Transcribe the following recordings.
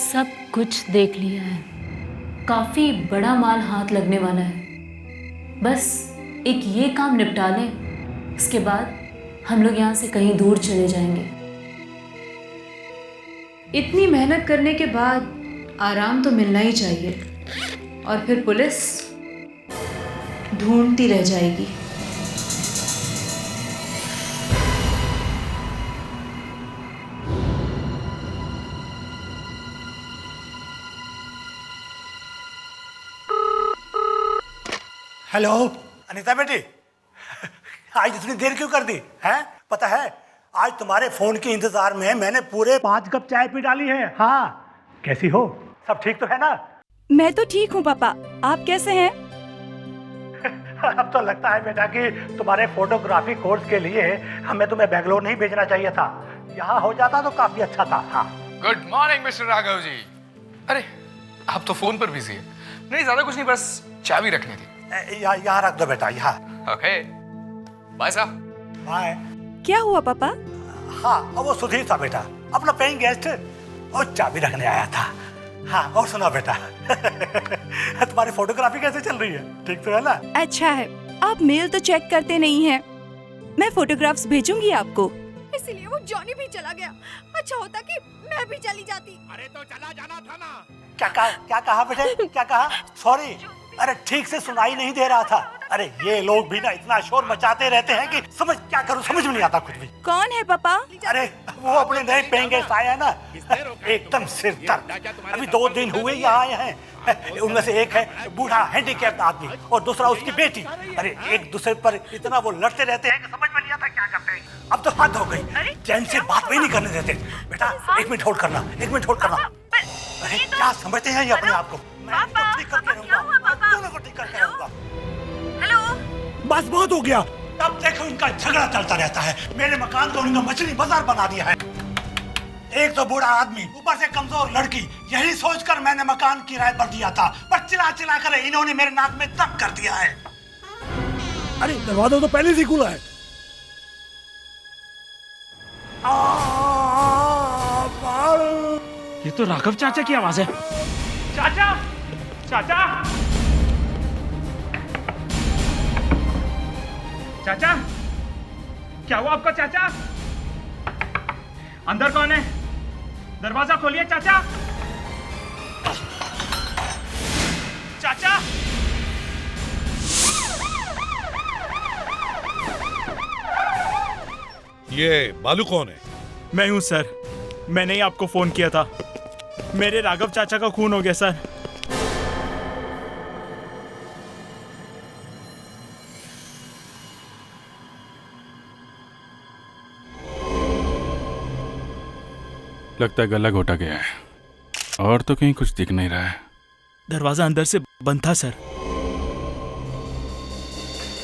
सब कुछ देख लिया है। काफी बड़ा माल हाथ लगने वाला है। बस एक ये काम निपटा लें, इसके बाद हम लोग यहाँ से कहीं दूर चले जाएंगे। इतनी मेहनत करने के बाद आराम तो मिलना ही चाहिए, और फिर पुलिस ढूंढती रह जाएगी। हेलो अनीता बेटी, आज इतनी देर क्यों कर दी है? पता है आज तुम्हारे फोन के इंतजार में मैंने पूरे 5 कप चाय पी डाली है। हाँ, कैसी हो? सब ठीक तो है ना? मैं तो ठीक हूँ पापा, आप कैसे हैं? अब तो लगता है बेटा कि तुम्हारे फोटोग्राफी कोर्स के लिए हमें तुम्हें बेंगलोर नहीं भेजना चाहिए था। यहाँ हो जाता तो काफी अच्छा था। हाँ, good morning mister Raghav ji. अरे आप तो फोन पर बिजी है। नहीं ज्यादा कुछ नहीं, बस चाबी रखनी थी। यहाँ रख दो बेटा, यहाँ। ओके बाय साहब। बाय। क्या हुआ पापा? हाँ, वो सुधीर था बेटा, अपना पेइंग गेस्ट, और चाबी रखने आया था। हाँ, और सुना बेटा तुम्हारी फोटोग्राफी कैसे चल रही है? ठीक तो है ना? अच्छा है, आप मेल तो चेक करते नहीं हैं। मैं फोटोग्राफ्स भेजूंगी आपको। इसीलिए वो जॉनी भी चला गया। अच्छा होता कि मैं भी चली जाती। अरे तो चला जाना था ना। क्या कहा बेटे? क्या कहा? सॉरी, अरे ठीक से सुनाई नहीं दे रहा था। अरे ये लोग भी ना इतना शोर मचाते रहते हैं कि समझ में नहीं आता कुछ भी। कौन है पापा? अरे वो अपने नए पेइंग गेस्ट आए हैं ना, एकदम सिर दर्द। अभी 2 दिन हुए यहाँ आए हैं। उनमें से एक है बूढ़ा हैंडीकैप्ड आदमी, और दूसरा उसकी बेटी। अरे एक दूसरे पर इतना वो लड़ते रहते हैं कि समझ में नहीं आता क्या करते हैं। अब तो हद हो गई, चैन से बात भी नहीं करने देते। बेटा 1 मिनट होल्ड करना, 1 मिनट होल्ड करना। अरे क्या समझते हैं ये अपने आप को? मैं इनको ठीक करके रहूंगा, दोनों को ठीक करके रहूंगा। हेलो, बस बहुत हो गया। अब देखो इनका झगड़ा चलता रहता है। मेरे मकान को इनका मछली बाजार बना दिया है। एक तो बूढ़ा आदमी, ऊपर से कमजोर लड़की। यही सोचकर मैंने मकान किराए पर दिया था, पर चिल्ला चिल्ला कर इन्होंने मेरे नाक में दम कर दिया है। अरे दरवाजा तो पहले से खुला है। ये तो राघव चाचा की आवाज है। चाचा, चाचा, चाचा, क्या हुआ आपका चाचा? अंदर कौन है? दरवाजा खोलिए चाचा। चाचा, ये बालू कौन है? मैं हूं सर, मैंने ही आपको फोन किया था। मेरे राघव चाचा का खून हो गया सर। लगता है गला घोटा गया है, और तो कहीं कुछ दिख नहीं रहा है। दरवाजा अंदर से बंद था सर।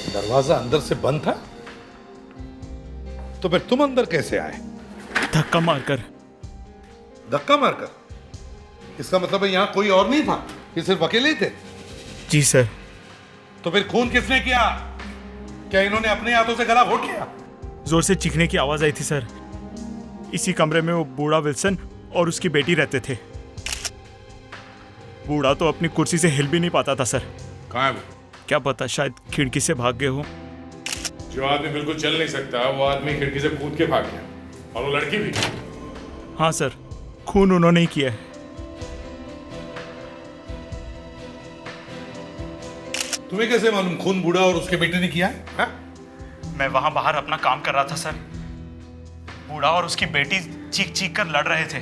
दरवाजा अंदर से बंद था? तो फिर तुम अंदर कैसे आए? धक्का मारकर। धक्का मारकर? इसका मतलब है यहाँ कोई और नहीं था, ये सिर्फ अकेले ही थे? जी सर। तो फिर खून किसने किया? क्या इन्होंने अपने हाथों से गला घोट लिया? जोर से चीखने की आवाज आई थी सर। इसी कमरे में वो बूढ़ा विल्सन और उसकी बेटी रहते थे। बूढ़ा तो अपनी कुर्सी से हिल भी नहीं पाता था सर। कहाँ है वो? क्या पता, शायद खिड़की से भाग गए हो। जो आदमी बिल्कुल चल नहीं सकता वो आदमी खिड़की से कूद के भाग गया, और वो लड़की भी। हाँ सर, खून उन्होंने ही किया है। तुम्हें कैसे मालूम खून बूढ़ा और उसके बेटे ने किया है? हा? मैं वहां बाहर अपना काम कर रहा था सर। बूढ़ा और उसकी बेटी चीख चीख कर लड़ रहे थे।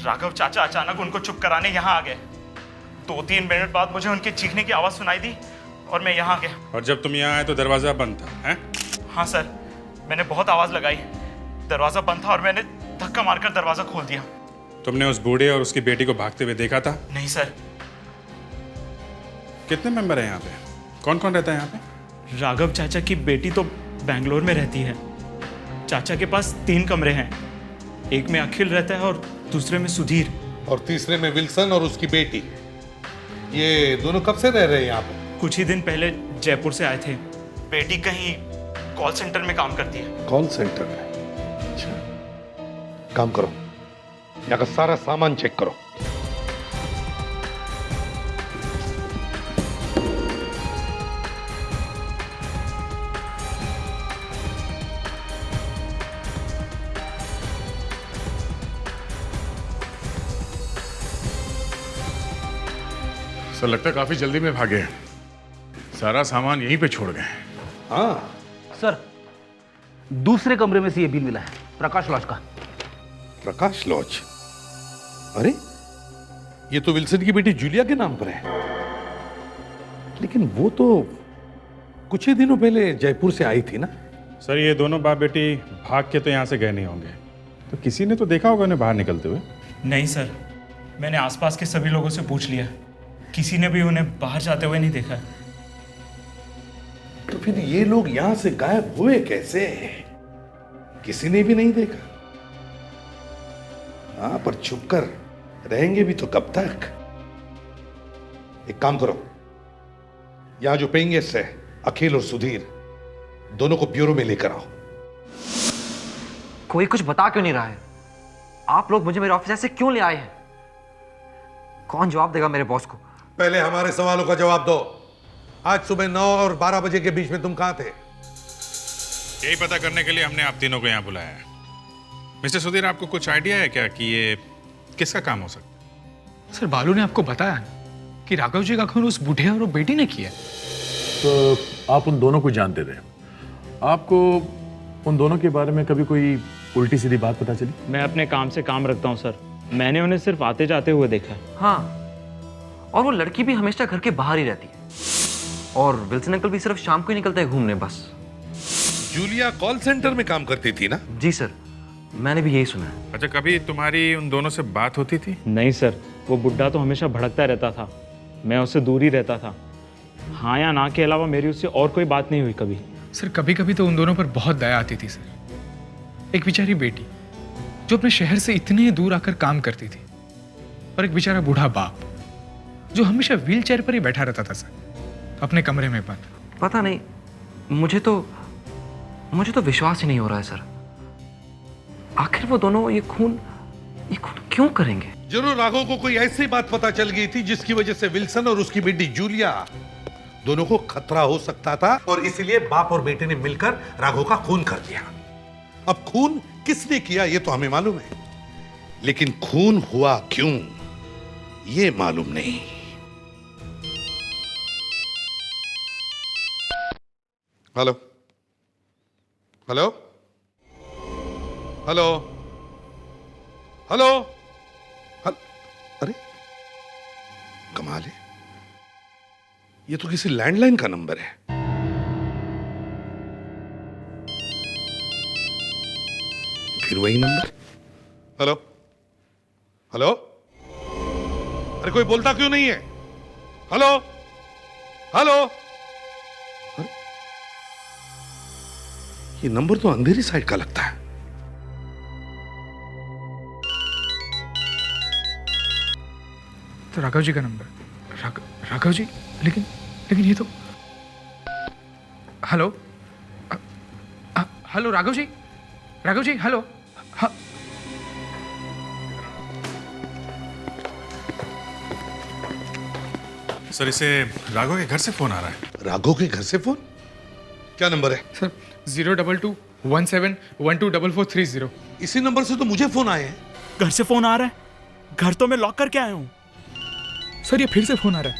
राघव चाचा अचानक उनको चुप कराने यहाँ आ गए। 2-3 मिनट बाद मुझे उनके चीखने की आवाज सुनाई दी और मैं यहाँ आ गया। और जब तुम यहाँ आए तो दरवाजा बंद था? हैं? हाँ सर, मैंने बहुत आवाज लगाई, दरवाजा बंद था और मैंने धक्का मारकर दरवाजा खोल दिया। तुमने उस बूढ़े और उसकी बेटी को भागते हुए देखा था? नहीं सर। कितने मेंबर हैं यहाँ पे? कौन कौन रहता है यहाँ पे? राघव चाचा की बेटी तो बेंगलोर में रहती है। चाचा के पास 3 कमरे हैं, एक में अखिल रहता है और दूसरे में सुधीर। और तीसरे में विल्सन और उसकी बेटी। ये दोनों कब से रह रहे हैं यहाँ पे? कुछ ही दिन पहले जयपुर से आए थे। बेटी कहीं कॉल सेंटर में काम करती है। कॉल सेंटर में? अच्छा, काम करो, यहाँ का सारा सामान चेक करो। सर लगता है काफी जल्दी में भागे हैं। सारा सामान यहीं पे छोड़ गए। हाँ सर दूसरे कमरे में से ये बिल मिला है, प्रकाश लॉज का। प्रकाश लॉज? अरे ये तो विल्सन की बेटी जूलिया के नाम पर है। लेकिन वो तो कुछ ही दिनों पहले जयपुर से आई थी ना। सर ये दोनों बाप बेटी भाग के तो यहाँ से गए नहीं होंगे, तो किसी ने तो देखा होगा उन्हें बाहर निकलते हुए। नहीं सर, मैंने आसपास के सभी लोगों से पूछ लिया, किसी ने भी उन्हें बाहर जाते हुए नहीं देखा। तो फिर ये लोग यहां से गायब हुए कैसे? किसी ने भी नहीं देखा। हाँ, पर छुपकर रहेंगे भी तो कब तक? एक काम करो, यहां जो पेइंग गेस्ट है अखिल और सुधीर, दोनों को ब्यूरो में लेकर आओ। कोई कुछ बता क्यों नहीं रहा है? आप लोग मुझे मेरे ऑफिस ऐसे क्यों ले आए हैं? कौन जवाब देगा मेरे बॉस को? पहले हमारे सवालों का जवाब दो। आज सुबह 9 और 12 बजे के बीच में तुम कहां थे? यही पता करने के लिए हमने आप तीनों को यहाँ बुलाया है। मिस्टर सुधीर, आपको कुछ आइडिया है क्या कि ये किसका काम हो सकता है? सर बालू ने आपको बताया कि राघव जी का खून उस बूढ़े और वो बेटी ने किया। तो आप उन दोनों को जानते थे? आपको उन दोनों के बारे में कभी कोई उल्टी सीधी बात पता चली? मैं अपने काम से काम रखता हूँ सर, मैंने उन्हें सिर्फ आते जाते हुए देखा। हाँ, और वो लड़की भी हमेशा घर के बाहर ही रहती है, और विल्सन अंकल भी सिर्फ शाम को ही निकलते हैं घूमने बस। जूलिया कॉल सेंटर में काम करती थी ना? जी सर, मैंने भी यही सुना है। अच्छा, कभी तुम्हारी उन दोनों से बात होती थी? नहीं सर, वो बुड्ढा तो हमेशा भड़कता रहता था, मैं उससे दूर ही रहता था। हाँ या ना के अलावा मेरी उससे और कोई बात नहीं हुई कभी। सर कभी कभी तो उन दोनों पर बहुत दया आती थी सर। एक बेचारी बेटी जो अपने शहर से इतने दूर आकर काम करती थी, और एक बेचारा बूढ़ा बाप जो हमेशा व्हील चेयर पर ही बैठा रहता था सर, अपने कमरे में बंद। पता नहीं, मुझे तो विश्वास ही नहीं हो रहा है सर। आखिर वो दोनों ये खून क्यों करेंगे? जरूर राघव को कोई ऐसी बात पता चल गई थी जिसकी वजह से विल्सन और उसकी बेटी जूलिया दोनों को खतरा हो सकता था, और इसलिए बाप और बेटे ने मिलकर राघव का खून कर दिया। अब खून किसने किया ये तो हमें मालूम है, लेकिन खून हुआ क्यों ये मालूम नहीं। हेलो हेलो हेलो हेलो, अरे कमाल है, ये तो किसी लैंडलाइन का नंबर है। फिर वही नंबर। हेलो हेलो, अरे कोई बोलता क्यों नहीं है? हेलो हेलो, अरे ये नंबर तो अंधेरी साइड का लगता है। तो राघव जी का नंबर। राघव जी, लेकिन ये तो। Hello hello Raghav ji, hello. हाँ सर, इसे राघव के घर से फोन आ रहा है। राघव के घर से फोन? क्या नंबर है? सर 02217124430। इसी नंबर से तो मुझे फोन आए हैं। घर से फोन आ रहा है? घर तो मैं लॉक करके आया हूँ। सर ये फिर से फोन आ रहा है,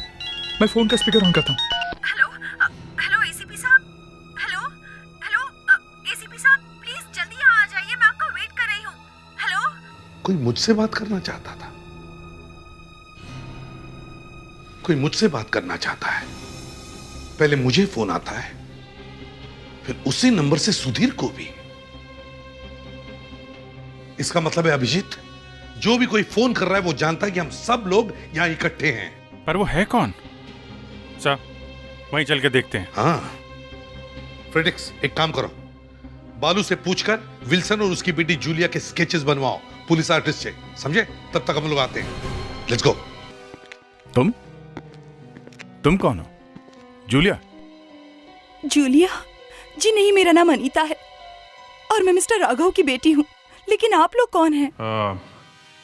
मैं फोन का स्पीकर ऑन करता हूँ। हेलो एसीपी साहब, हेलो एसीपी साहब, प्लीज जल्दी यहाँ आ जाइए, मैं आपका वेट कर रही हूँ। हेलो, कोई मुझसे बात करना चाहता था, कोई मुझसे बात करना चाहता है। पहले मुझे फोन आता है, फिर उसी नंबर से सुधीर को भी। इसका मतलब है अभिजीत, जो भी कोई फोन कर रहा है वो जानता है कि हम सब लोग यहां इकट्ठे हैं। पर वो है कौन? सर वहीं चल के देखते हैं। हाँ फ्रेडिक्स, एक काम करो, बालू से पूछकर विल्सन और उसकी बेटी जूलिया के स्केचेस बनवाओ, पुलिस आर्टिस्ट से, समझे? तब तक हम लोग आते हैं। Let's go. तुम कौन हो? जूलिया? जूलिया? जी नहीं, मेरा नाम अनीता है और मैं मिस्टर राघव की बेटी हूँ। लेकिन आप लोग कौन हैं?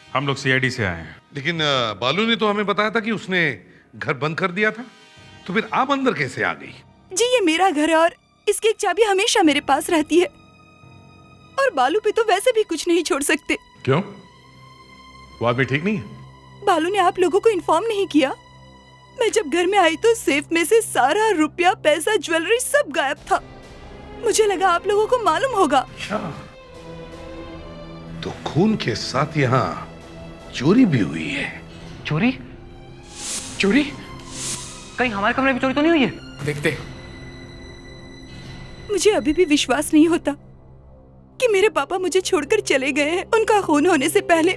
हम लोग सीआईडी से आए हैं। लेकिन बालू ने तो हमें बताया था कि उसने घर बंद कर दिया था, तो फिर आप अंदर कैसे आ गई? जी ये मेरा घर है और इसकी एक चाबी हमेशा मेरे पास रहती है, और बालू पे तो वैसे भी कुछ नहीं छोड़ सकते। क्यों? वो आदमी ठीक नहीं है? बालू ने आप लोगों को इन्फॉर्म नहीं किया? मैं जब घर में आई तो सेफ में से सारा रुपया, पैसा, ज्वेलरी सब गायब था। मुझे लगा आप लोगों को मालूम होगा। तो खून के साथ यहाँ चोरी भी हुई है। चोरी? चोरी? कहीं हमारे कमरे में चोरी तो नहीं हुई है? देखते। मुझे अभी भी विश्वास नहीं होता कि मेरे पापा मुझे छोड़कर चले गए हैं। उनका खून होने से पहले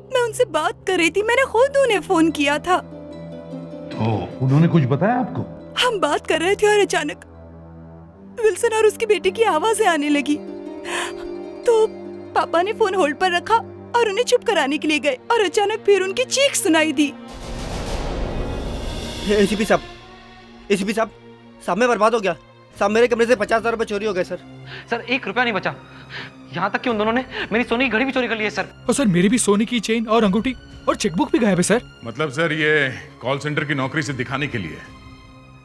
मैं उनसे बात कर रही थी। मैंने खुद उन्हें फोन किया था। तो उन्होंने कुछ बताया आपको? हम बात कर रहे थे और अचानक विल्सन और उसकी बेटी की आवाजें आने लगी। तो पापा ने फोन होल्ड पर रखा और उन्हें चुप कराने के लिए गए और अचानक फिर उनकी चीख सुनाई दी। एसीपी साहब, एसीपी साहब, साहब मैं बर्बाद हो गया। साहब मेरे कमरे से 50,000 रुपए चोरी हो गए सर। सर 1 रुपया नहीं बचा। यहाँ तक कि उन दोनों ने मेरी सोने की घड़ी भी चोरी कर ली है सर। और सर मेरी भी सोने की चेन और अंगूठी और चेकबुक भी गायब है सर। मतलब सर ये कॉल सेंटर की नौकरी से दिखाने के लिए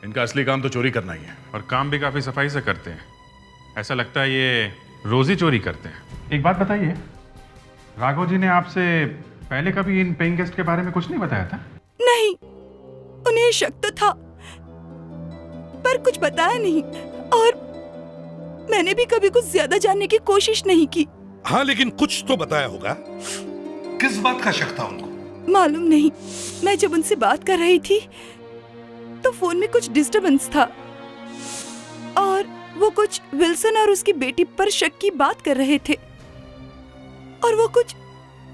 इनका असली काम तो चोरी करना ही है, और काम भी काफी सफाई से करते हैं। ऐसा लगता है ये रोज ही चोरी करते हैं। एक बात बताइए, राघव जी ने आपसे पहले कभी इन पेइंग गेस्ट के बारे में कुछ नहीं बताया था? नहीं, उन्हें शक तो था पर कुछ बताया नहीं, और मैंने भी कभी कुछ ज्यादा जानने की कोशिश नहीं की। हाँ, लेकिन कुछ तो बताया होगा। किस बात का शक था उनको? मालूम नहीं। मैं जब उनसे बात कर रही थी तो फोन में कुछ डिस्टरबेंस था और वो कुछ विल्सन और उसकी बेटी पर शक की बात कर रहे थे, और वो कुछ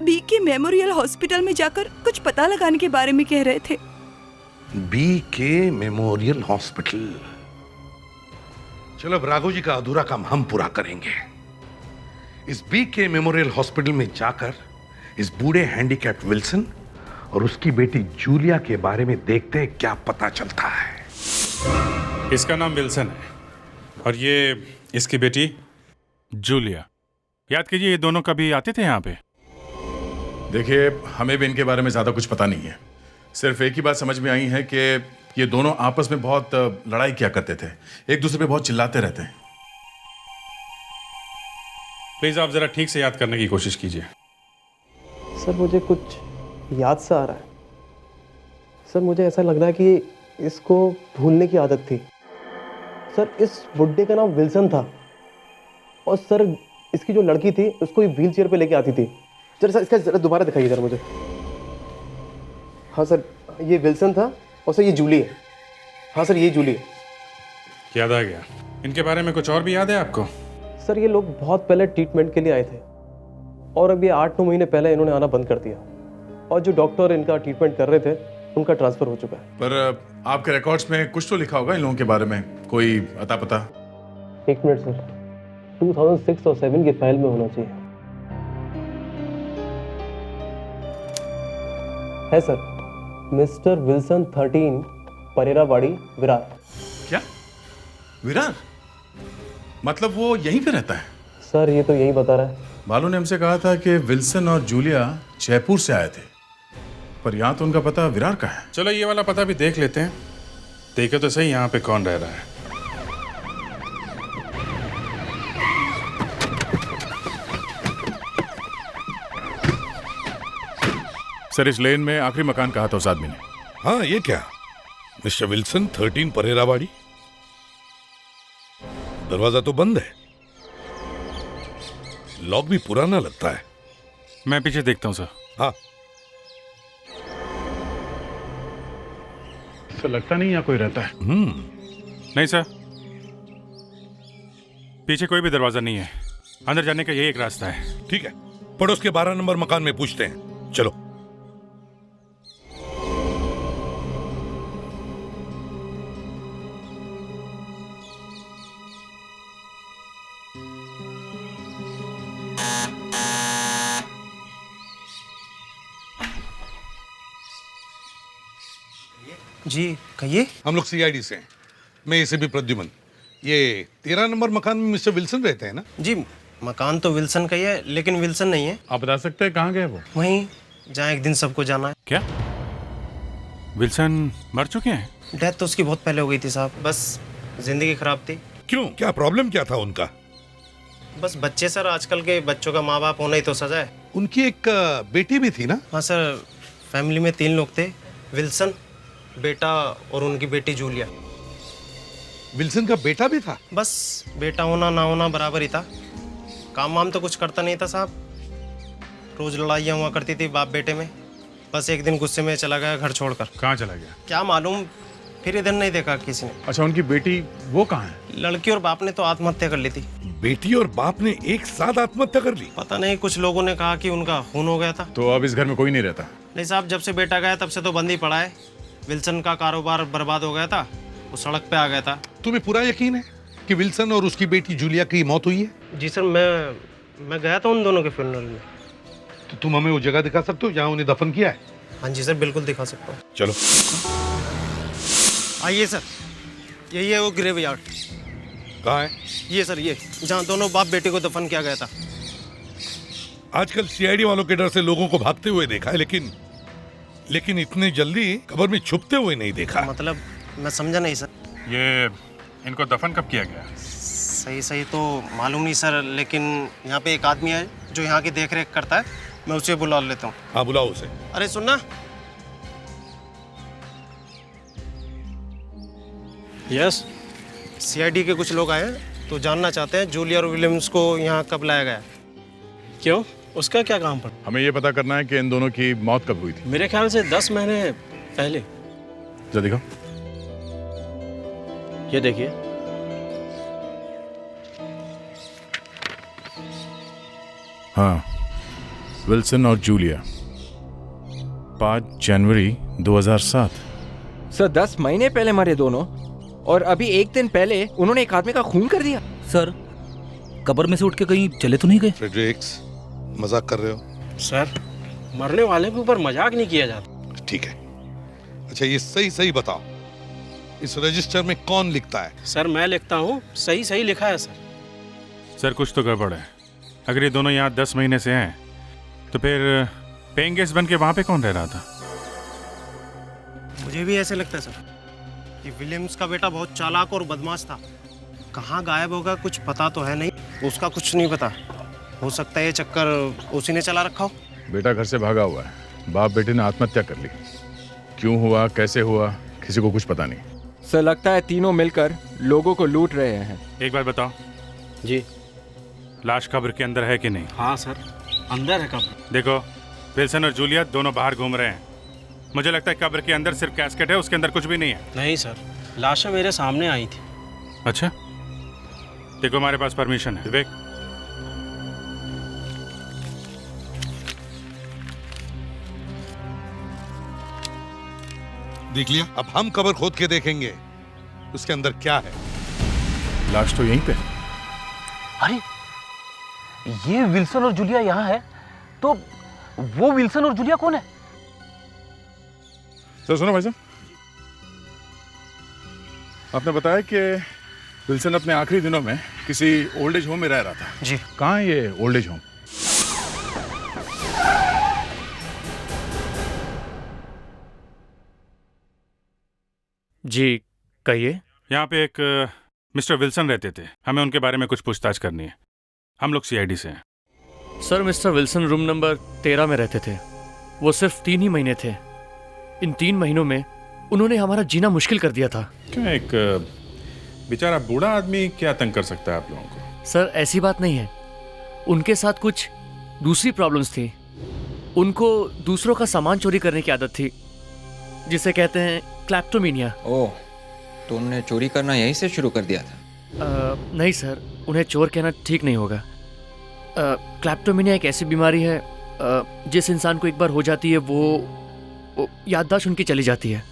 बीके मेमोरियल हॉस्पिटल में जाकर कुछ पता लगाने के बारे में कह रहे थे। BK memorial hospital. चलो अब राघव जी का अधूरा काम हम पूरा करेंगे। इस बीके मेमोरियल हॉस्पिटल में जाकर इस बूढ़े हैंडीकैप्ड विल्सन और उसकी बेटी जूलिया के बारे में देखते हैं क्या पता चलता है। इसका नाम विल्सन है और ये इसकी बेटी जूलिया। याद कीजिए, ये दोनों कभी आते थे यहाँ पे? देखिए, हमें भी इनके बारे में ज्यादा कुछ पता नहीं है। सिर्फ एक ही बात समझ में आई है कि ये दोनों आपस में बहुत लड़ाई किया करते थे, एक दूसरे पे बहुत चिल्लाते रहते हैं। प्लीज आप जरा ठीक से याद करने की कोशिश कीजिए। सर मुझे कुछ याद सा आ रहा है। सर मुझे ऐसा लग रहा है कि इसको भूलने की आदत थी। सर इस बुड्ढे का नाम विल्सन था, और सर इसकी जो लड़की थी उसको व्हील चेयर पे लेके आती थी। सर सर इसका जरा दोबारा दिखाइए सर मुझे। हाँ सर, ये विल्सन था और सर ये जूली है। हाँ सर ये जूली है। याद आ गया। इनके बारे में कुछ और भी याद है आपको? सर ये लोग बहुत पहले ट्रीटमेंट के लिए आए थे और अब ये 8-9 महीने पहले इन्होंने आना बंद कर दिया, और जो डॉक्टर इनका ट्रीटमेंट कर रहे थे उनका ट्रांसफर हो चुका है। पर आपके रिकॉर्ड्स में कुछ तो लिखा होगा इन लोगों के बारे में, कोई अता पता? 1 मिनट सर, 2006 और 7 की फाइल में होना चाहिए। है सर, मिस्टर विल्सन 13 परेरावाड़ी, विरार। क्या? विरार? मतलब वो यहीं पे रहता है? सर ये तो यही बता रहा है। बालू ने हमसे कहा था कि विल्सन और जूलिया जयपुर से आए थे, पर यहाँ तो उनका पता विरार का है। चलो ये वाला पता भी देख लेते हैं, देखे तो सही यहाँ पे कौन रह रहा है। सर इस लेन में आखिरी मकान कहा था उस आदमी ने। हाँ, ये क्या? Mister Wilson 13 परेरावाड़ी। दरवाजा तो बंद है, लॉक भी पुराना लगता है। मैं पीछे देखता हूँ सर। हाँ। सर लगता नहीं यहाँ कोई रहता है। नहीं सर, पीछे कोई भी दरवाजा नहीं है, अंदर जाने का यही एक रास्ता है। ठीक है, पड़ोस के 12 नंबर मकान में पूछते हैं। चलो। जी कहिए। हम लोग सीआईडी से हैं। मैं इसे भी प्रद्युमन। ये 13 नंबर मकान में मिस्टर विल्सन रहते हैं ना? जी मकान तो विल्सन का ही है, लेकिन विल्सन नहीं है। आप बता सकते हैं कहाँ गए वो? वहीं जहाँ एक दिन सबको जाना है। क्या विल्सन मर चुके हैं? डेथ तो उसकी बहुत पहले हो गई थी साहब, बस जिंदगी खराब थी। क्यों, क्या प्रॉब्लम क्या था उनका? बस बच्चे सर, आजकल के बच्चों का माँ बाप होना ही तो सजा है। उनकी एक बेटी भी थी ना? हाँ सर, फैमिली में 3 लोग थे, विल्सन, बेटा और उनकी बेटी जूलिया। विल्सन का बेटा भी था? बस बेटा होना ना होना बराबर ही था। काम वाम तो कुछ करता नहीं था साहब। रोज लड़ाइयाँ हुआ करती थी बाप बेटे में। बस एक दिन गुस्से में चला गया घर छोड़कर। कहाँ चला गया? क्या मालूम, फिर इधर नहीं देखा किसी ने। अच्छा, उनकी बेटी वो कहाँ है? लड़की और बाप ने तो आत्महत्या कर ली थी। बेटी और बाप ने एक साथ आत्महत्या कर ली? पता नहीं, कुछ लोगों ने कहा कि उनका खून हो गया था। तो अब इस घर में कोई नहीं रहता? नहीं साहब, जब से बेटा गया तब से तो बंद ही पड़ा है। विल्सन का कारोबार बर्बाद हो गया था, वो सड़क पे आ गया था। तुम्हें पूरा यकीन है कि विल्सन और उसकी बेटी जूलिया की मौत हुई है? जी सर, मैं गया था उन दोनों के फ्यूनरल में। तो तुम हमें वो जगह दिखा सकते हो जहाँ उन्हें दफन किया है? हाँ जी सर, बिल्कुल दिखा सकता हूँ। चलो आइए सर, यही है वो ग्रेव यार्ड। कहाँ है? ये सर, ये जहाँ दोनों बाप बेटे को दफन किया गया था। आजकल सीआईडी वालों के डर से लोगों को भागते हुए देखा है, लेकिन इतने जल्दी कब्र में छुपते हुए नहीं देखा। मतलब मैं समझा नहीं सर। ये इनको दफन कब किया गया? सही तो मालूम नहीं सर, लेकिन यहाँ पे एक आदमी है जो यहाँ की देख रेख करता है, मैं उसे बुला लेता हूँ। हाँ, बुलाओ उसे। अरे सुनना। यस, सीआईडी के कुछ लोग आए हैं तो जानना चाहते हैं जूलिया और विलियम्स को यहाँ कब लाया गया। क्यों, उसका क्या काम पड़ा? हमें ये पता करना है कि इन दोनों की मौत कब हुई थी। मेरे ख्याल से 10 महीने पहले। जरा दिखाओ। ये देखिए। हाँ, विल्सन और जूलिया, 5 जनवरी 2007। सर 10 महीने पहले मरे दोनों, और अभी एक दिन पहले उन्होंने एक आदमी का खून कर दिया। सर, कब्र में से उठ के कहीं चले तो नहीं गए? फ्रेडरिक्स, मजाक कर रहे हो? सर, मरने वाले के ऊपर मजाक नहीं किया जाता। ठीक है। अच्छा, ये सही बताओ, इस रजिस्टर में कौन लिखता है? सर मैं लिखता हूँ, सही लिखा है सर। सर कुछ तो गड़बड़ है। अगर ये दोनों यहाँ 10 महीने से हैं तो फिर पेइंग गेस्ट बन के वहाँ पे कौन रह रहा था? मुझे भी ऐसे लगता है सर कि विलियम्स का बेटा बहुत चालाक और बदमाश था। कहाँ गायब होगा कुछ पता तो है नहीं, उसका कुछ नहीं पता। हो सकता है ये चक्कर उसी ने चला रखा हो। बेटा घर से भागा हुआ है, बाप बेटे ने आत्महत्या कर ली। क्यों हुआ, कैसे हुआ, किसी को कुछ पता नहीं। सर लगता है तीनों मिलकर लोगों को लूट रहे हैं। एक बात बताओ जी, लाश कब्र के अंदर है कि नहीं? हाँ सर, अंदर है कब्र। देखो, विल्सन और जूलिया दोनों बाहर घूम रहे हैं। मुझे लगता है कब्र के अंदर सिर्फ कैस्केट है, उसके अंदर कुछ भी नहीं है। नहीं सर, लाशें मेरे सामने आई थी। अच्छा, देखो हमारे पास परमिशन है। विवेक, देख लिया? अब हम कब्र खोद के देखेंगे उसके अंदर क्या है। लाश तो यहीं पे। अरे, ये विल्सन और जूलिया यहाँ है, तो वो विल्सन और जूलिया कौन है? सर सुनो भाई साहब, आपने बताया कि विल्सन अपने आखिरी दिनों में किसी ओल्ड एज होम में रह रहा था। जी। कहाँ है ये ओल्ड एज होम? जी कहिए। यहाँ पे एक मिस्टर विल्सन रहते थे, हमें उनके बारे में कुछ पूछताछ करनी है। हम लोग सीआईडी से हैं। Sir mister Wilson room number 13 में रहते थे। वो सिर्फ 3 ही महीने थे। इन 3 महीनों में उन्होंने हमारा जीना मुश्किल कर दिया था। क्यों, एक बेचारा बूढ़ा आदमी क्या तंग कर सकता है आप लोगों को? सर ऐसी बात नहीं है, उनके साथ कुछ दूसरी प्रॉब्लम्स थी। उनको दूसरों का सामान चोरी करने की आदत थी, जिसे कहते हैं क्लैप्टोमेनिया। ओह, तो उन्होंने चोरी करना यहीं से शुरू कर दिया था? नहीं सर, उन्हें चोर कहना ठीक नहीं होगा। क्लैप्टोमेनिया एक ऐसी बीमारी है जिस इंसान को एक बार हो जाती है वो याददाश्त उनकी चली जाती है।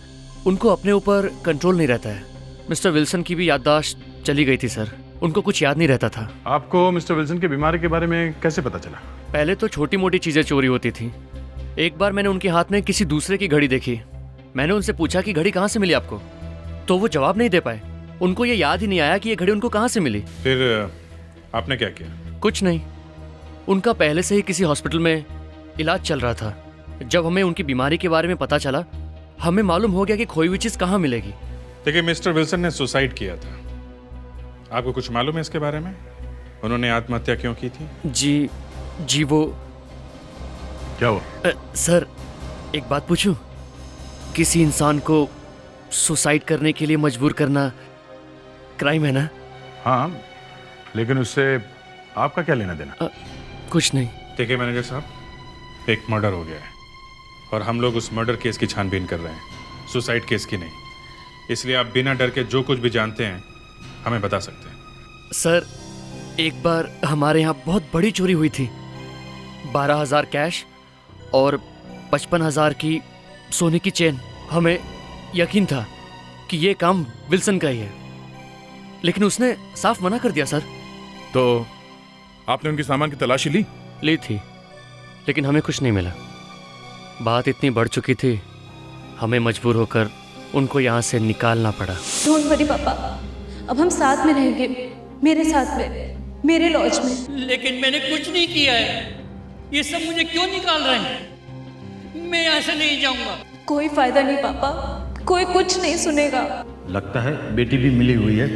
उनको अपने ऊपर कंट्रोल नहीं रहता है। मिस्टर विल्सन की भी याददाश्त चली गई थी सर, उनको कुछ याद नहीं रहता था। आपको मिस्टर विल्सन की बीमारी के बारे में कैसे पता चला? पहले तो छोटी मोटी चीज़ें चोरी होती थी। एक बार मैंने उनके हाथ में किसी दूसरे की घड़ी देखी। मैंने उनसे पूछा कि घड़ी कहाँ से मिली आपको, तो वो जवाब नहीं दे पाए। उनको ये याद ही नहीं आया कि ये घड़ी उनको कहाँ से मिली। फिर आपने क्या किया? कुछ नहीं, उनका पहले से ही किसी हॉस्पिटल में इलाज चल रहा था। जब हमें उनकी बीमारी के बारे में पता चला, हमें मालूम हो गया कि खोई हुई चीज़ कहाँ मिलेगी। देखिए, मिस्टर विल्सन ने सुसाइड किया था। आपको कुछ मालूम है इसके बारे में? उन्होंने आत्महत्या क्यों की थी? जी वो क्या हुआ? सर एक बात पूछूं? किसी इंसान को सुसाइड करने के लिए मजबूर करना क्राइम है ना? हाँ, लेकिन उससे आपका क्या लेना देना? कुछ नहीं। देखिए मैनेजर साहब, एक मर्डर हो गया है और हम लोग उस मर्डर केस की छानबीन कर रहे हैं, सुसाइड केस की नहीं। इसलिए आप बिना डर के जो कुछ भी जानते हैं हमें बता सकते हैं। सर, एक बार हमारे यहाँ बहुत बड़ी चोरी हुई थी। 12,000 कैश और 55,000 की सोने की चेन। हमें यकीन था कि ये काम विल्सन का ही है, लेकिन उसने साफ मना कर दिया सर। तो आपने उनके सामान की तलाशी ली थी, लेकिन हमें कुछ नहीं मिला। बात इतनी बढ़ चुकी थी, हमें मजबूर होकर उनको यहाँ से निकालना पड़ा। डोंट वरी पापा, अब हम साथ में रहेंगे, मेरे साथ में, मेरे लॉज में। लेकिन मैंने कुछ नहीं किया है, ये सब मुझे क्यों निकाल रहे हैं? मैं यहाँ से नहीं जाऊंगा। कोई फायदा नहीं पापा, कोई कुछ नहीं सुनेगा। लगता है बेटी भी मिली हुई है।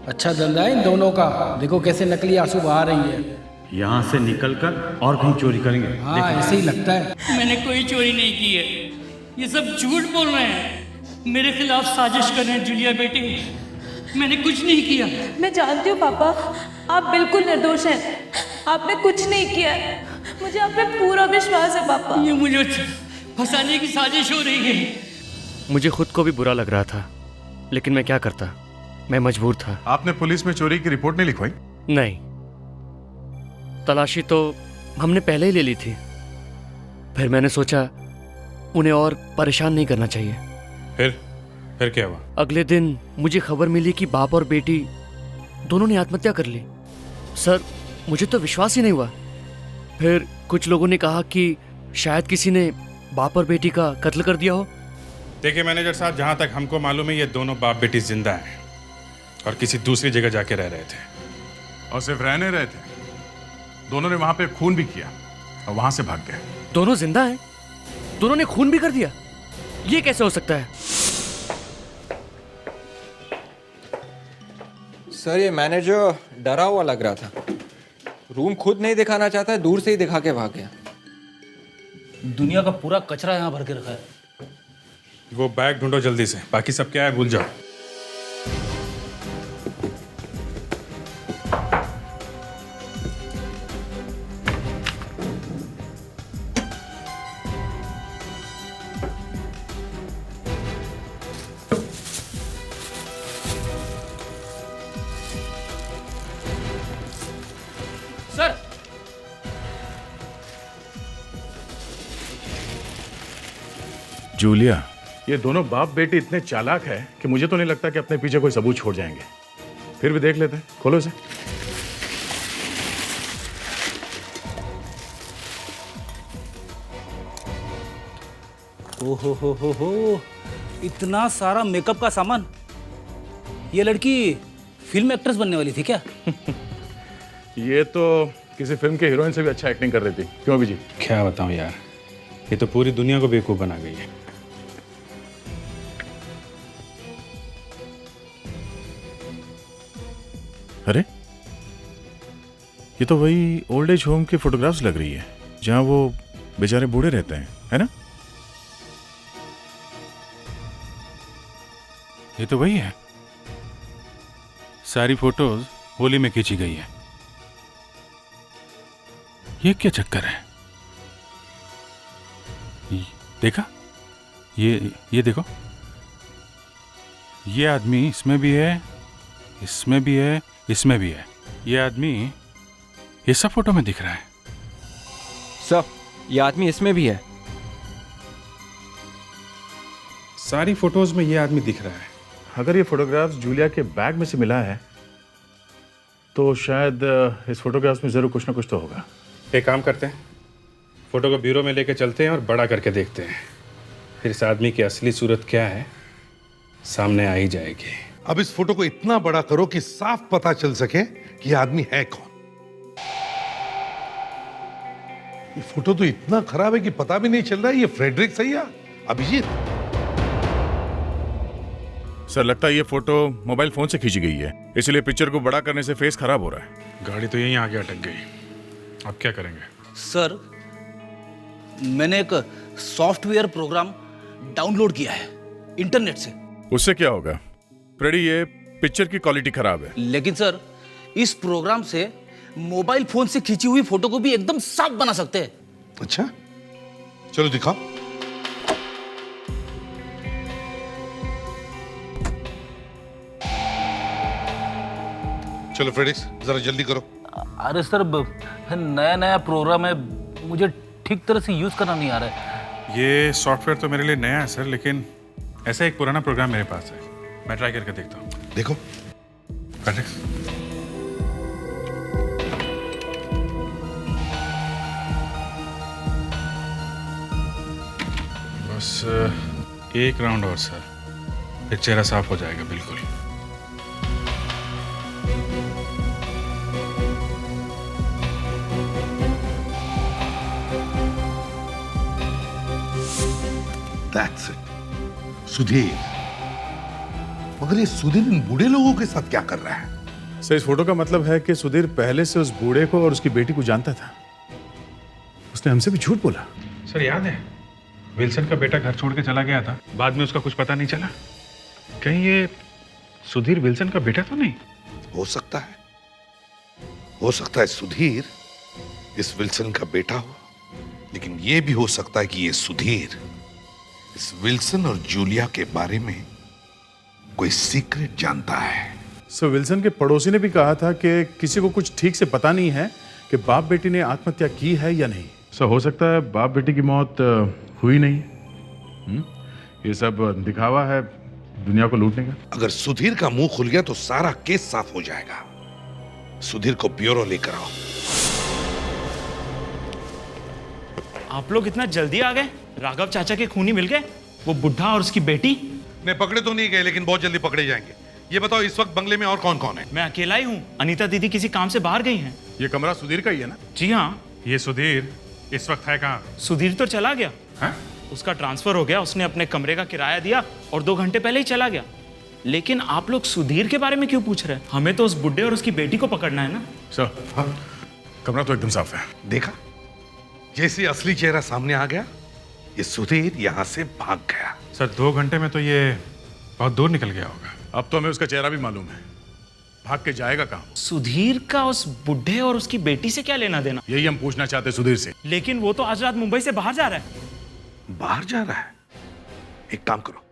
अच्छा धंधा है इन दोनों का। देखो कैसे नकली आंसू बहा रही है। यहाँ से निकलकर और कहीं चोरी करेंगे। हाँ, ऐसे ही लगता है। मैंने कोई चोरी नहीं की है, ये सब झूठ बोल रहे हैं, मेरे खिलाफ साजिश कर रहे हैं। जूलिया बेटी, मैंने कुछ नहीं किया। मैं जानती हूँ पापा, आप बिल्कुल निर्दोष हैं, आपने कुछ नहीं किया है। मुझे आप पे पूरा विश्वास है पापा। ये मुझे फंसाने की साजिश हो रही है। मुझे खुद को भी बुरा लग रहा था, लेकिन मैं क्या करता, मैं मजबूर था। आपने पुलिस में चोरी की रिपोर्ट नहीं लिखवाई? नहीं, तलाशी तो हमने पहले ही ले ली थी। फिर मैंने सोचा उन्हें और परेशान नहीं करना चाहिए। फिर क्या हुआ? अगले दिन मुझे खबर मिली कि बाप और बेटी दोनों ने आत्महत्या कर ली। सर, मुझे तो विश्वास ही नहीं हुआ। फिर कुछ लोगों ने कहा कि शायद किसी ने बाप और बेटी का कत्ल कर दिया हो। देखिए मैनेजर साहब, जहाँ तक हमको मालूम है ये दोनों बाप बेटी जिंदा हैं और किसी दूसरी जगह जाके रह रहे थे। और सिर्फ रहने रहे थे, दोनों ने वहां पे खून भी किया और वहां से भाग गए। दोनों जिंदा हैं? दोनों ने खून भी कर दिया? ये कैसे हो सकता है? सर, ये मैनेजर डरा हुआ लग रहा था। रूम खुद नहीं दिखाना चाहता है, दूर से ही दिखा के भाग गया। दुनिया का पूरा कचरा यहाँ भर के रखा है। वो बैग ढूंढो जल्दी से, बाकी सब क्या है भूल जाओ। सर, जूलिया, ये दोनों बाप बेटे इतने चालाक है कि मुझे तो नहीं लगता कि अपने पीछे कोई सबूत छोड़ जाएंगे। फिर भी देख लेते हैं, खोलो इसे। हो, इतना सारा मेकअप का सामान। ये लड़की फिल्म एक्ट्रेस बनने वाली थी क्या? ये तो किसी फिल्म के हीरोइन से भी अच्छा एक्टिंग कर रही थी। क्यों अभिजीत? क्या बताऊं यार, ये तो पूरी दुनिया को बेवकूफ बना गई है। अरे, ये तो वही ओल्ड एज होम की फोटोग्राफ्स लग रही है जहां वो बेचारे बूढ़े रहते हैं, है ना? ये तो वही है। सारी फोटोज होली में खींची गई है। ये क्या चक्कर है? देखा? ये देखो, ये आदमी इसमें भी है, इसमें भी है, इसमें भी है। ये आदमी ये सब फोटो में दिख रहा है। सर, ये आदमी इसमें भी है। सारी फोटोज में ये आदमी दिख रहा है। अगर ये फोटोग्राफ्स जूलिया के बैग में से मिला है तो शायद इस फोटोग्राफ्स में जरूर कुछ ना कुछ तो होगा। एक काम करते हैं, फोटो को ब्यूरो में लेके चलते हैं और बड़ा करके देखते हैं। फिर इस आदमी की असली सूरत क्या है सामने आ ही जाएगी। अब इस फोटो को इतना बड़ा करो कि साफ पता चल सके कि ये आदमी है कौन। ये फोटो तो इतना खराब है कि पता भी नहीं चल रहा है ये फ्रेडरिक सही है अभिजीत। सर, लगता है ये फोटो मोबाइल फोन से खींची गई है, इसलिए पिक्चर को बड़ा करने से फेस खराब हो रहा है। गाड़ी तो यहीं आगे अटक गई, अब क्या करेंगे? सर, मैंने एक सॉफ्टवेयर प्रोग्राम डाउनलोड किया है इंटरनेट से। उससे क्या होगा फ्रेडी? ये पिक्चर की क्वालिटी खराब है। लेकिन सर, इस प्रोग्राम से मोबाइल फोन से खींची हुई फोटो को भी एकदम साफ बना सकते हैं। अच्छा, चलो दिखाओ। चलो फ्रेडिक्स, जरा जल्दी करो। अरे सर, नया नया प्रोग्राम है, मुझे ठीक तरह से यूज करना नहीं आ रहा है। ये सॉफ्टवेयर तो मेरे लिए नया है सर, लेकिन ऐसा एक पुराना प्रोग्राम मेरे पास है, मैं ट्राई करके देखता हूँ। देखो फ्रेडिक्स, बस एक राउंड और सर, फिर चेहरा साफ हो जाएगा बिल्कुल। That's it. सुधीर, मगर ये सुधीर इन बूढ़े लोगों के साथ क्या कर रहा है? सर, इस फोटो का मतलब है कि सुधीर पहले से उस बूढ़े को और उसकी बेटी को जानता था। उसने हमसे भी झूठ बोला। सर याद है, विल्सन का बेटा घर छोड़ के चला गया था, बाद में उसका कुछ पता नहीं चला। कहीं ये सुधीर विल्सन का बेटा तो नहीं? हो सकता है, हो सकता है सुधीर इस विल्सन का बेटा हो, लेकिन यह भी हो सकता है कि ये सुधीर इस विल्सन और जूलिया के बारे में कोई सीक्रेट जानता है। सर, विल्सन के पड़ोसी ने भी कहा था कि किसी को कुछ ठीक से पता नहीं है कि बाप बेटी ने आत्महत्या की है या नहीं। सर, हो सकता है बाप बेटी की मौत हुई नहीं। ये सब दिखावा है दुनिया को लूटने का। अगर सुधीर का मुंह खुल गया तो सारा केस साफ हो जाएगा। सुधीर को ब्यूरो लेकर आओ। आप लोग इतना जल्दी आ गए? राघव चाचा के खूनी मिल गए? वो बुढ़ा और उसकी बेटी? नहीं, पकड़े तो नहीं गए, लेकिन बहुत जल्दी पकड़े जाएंगे। ये बताओ, इस वक्त बंगले में और कौन कौन है? मैं अकेला ही हूँ, अनीता दीदी किसी काम से बाहर गई हैं। ये कमरा सुधीर का ही है ना? जी हाँ। ये सुधीर इस वक्त है कहाँ? सुधीर तो चला गया। हाँ? उसका ट्रांसफर हो गया, उसने अपने कमरे का किराया दिया और 2 घंटे पहले ही चला गया। लेकिन आप लोग सुधीर के बारे में क्यों पूछ रहे हैं? हमें तो उस बुढ़े और उसकी बेटी को पकड़ना है ना। सर, कमरा तो एकदम साफ है। देखा, जैसे असली चेहरा सामने आ गया, ये सुधीर यहां से भाग गया। सर, 2 घंटे में तो ये बहुत दूर निकल गया होगा। अब तो हमें उसका चेहरा भी मालूम है, भाग के जाएगा कहाँ? सुधीर का उस बुढ़े और उसकी बेटी से क्या लेना देना? यही हम पूछना चाहते सुधीर से। लेकिन वो तो आज रात मुंबई से बाहर जा रहा है। बाहर जा रहा है? एक काम करो,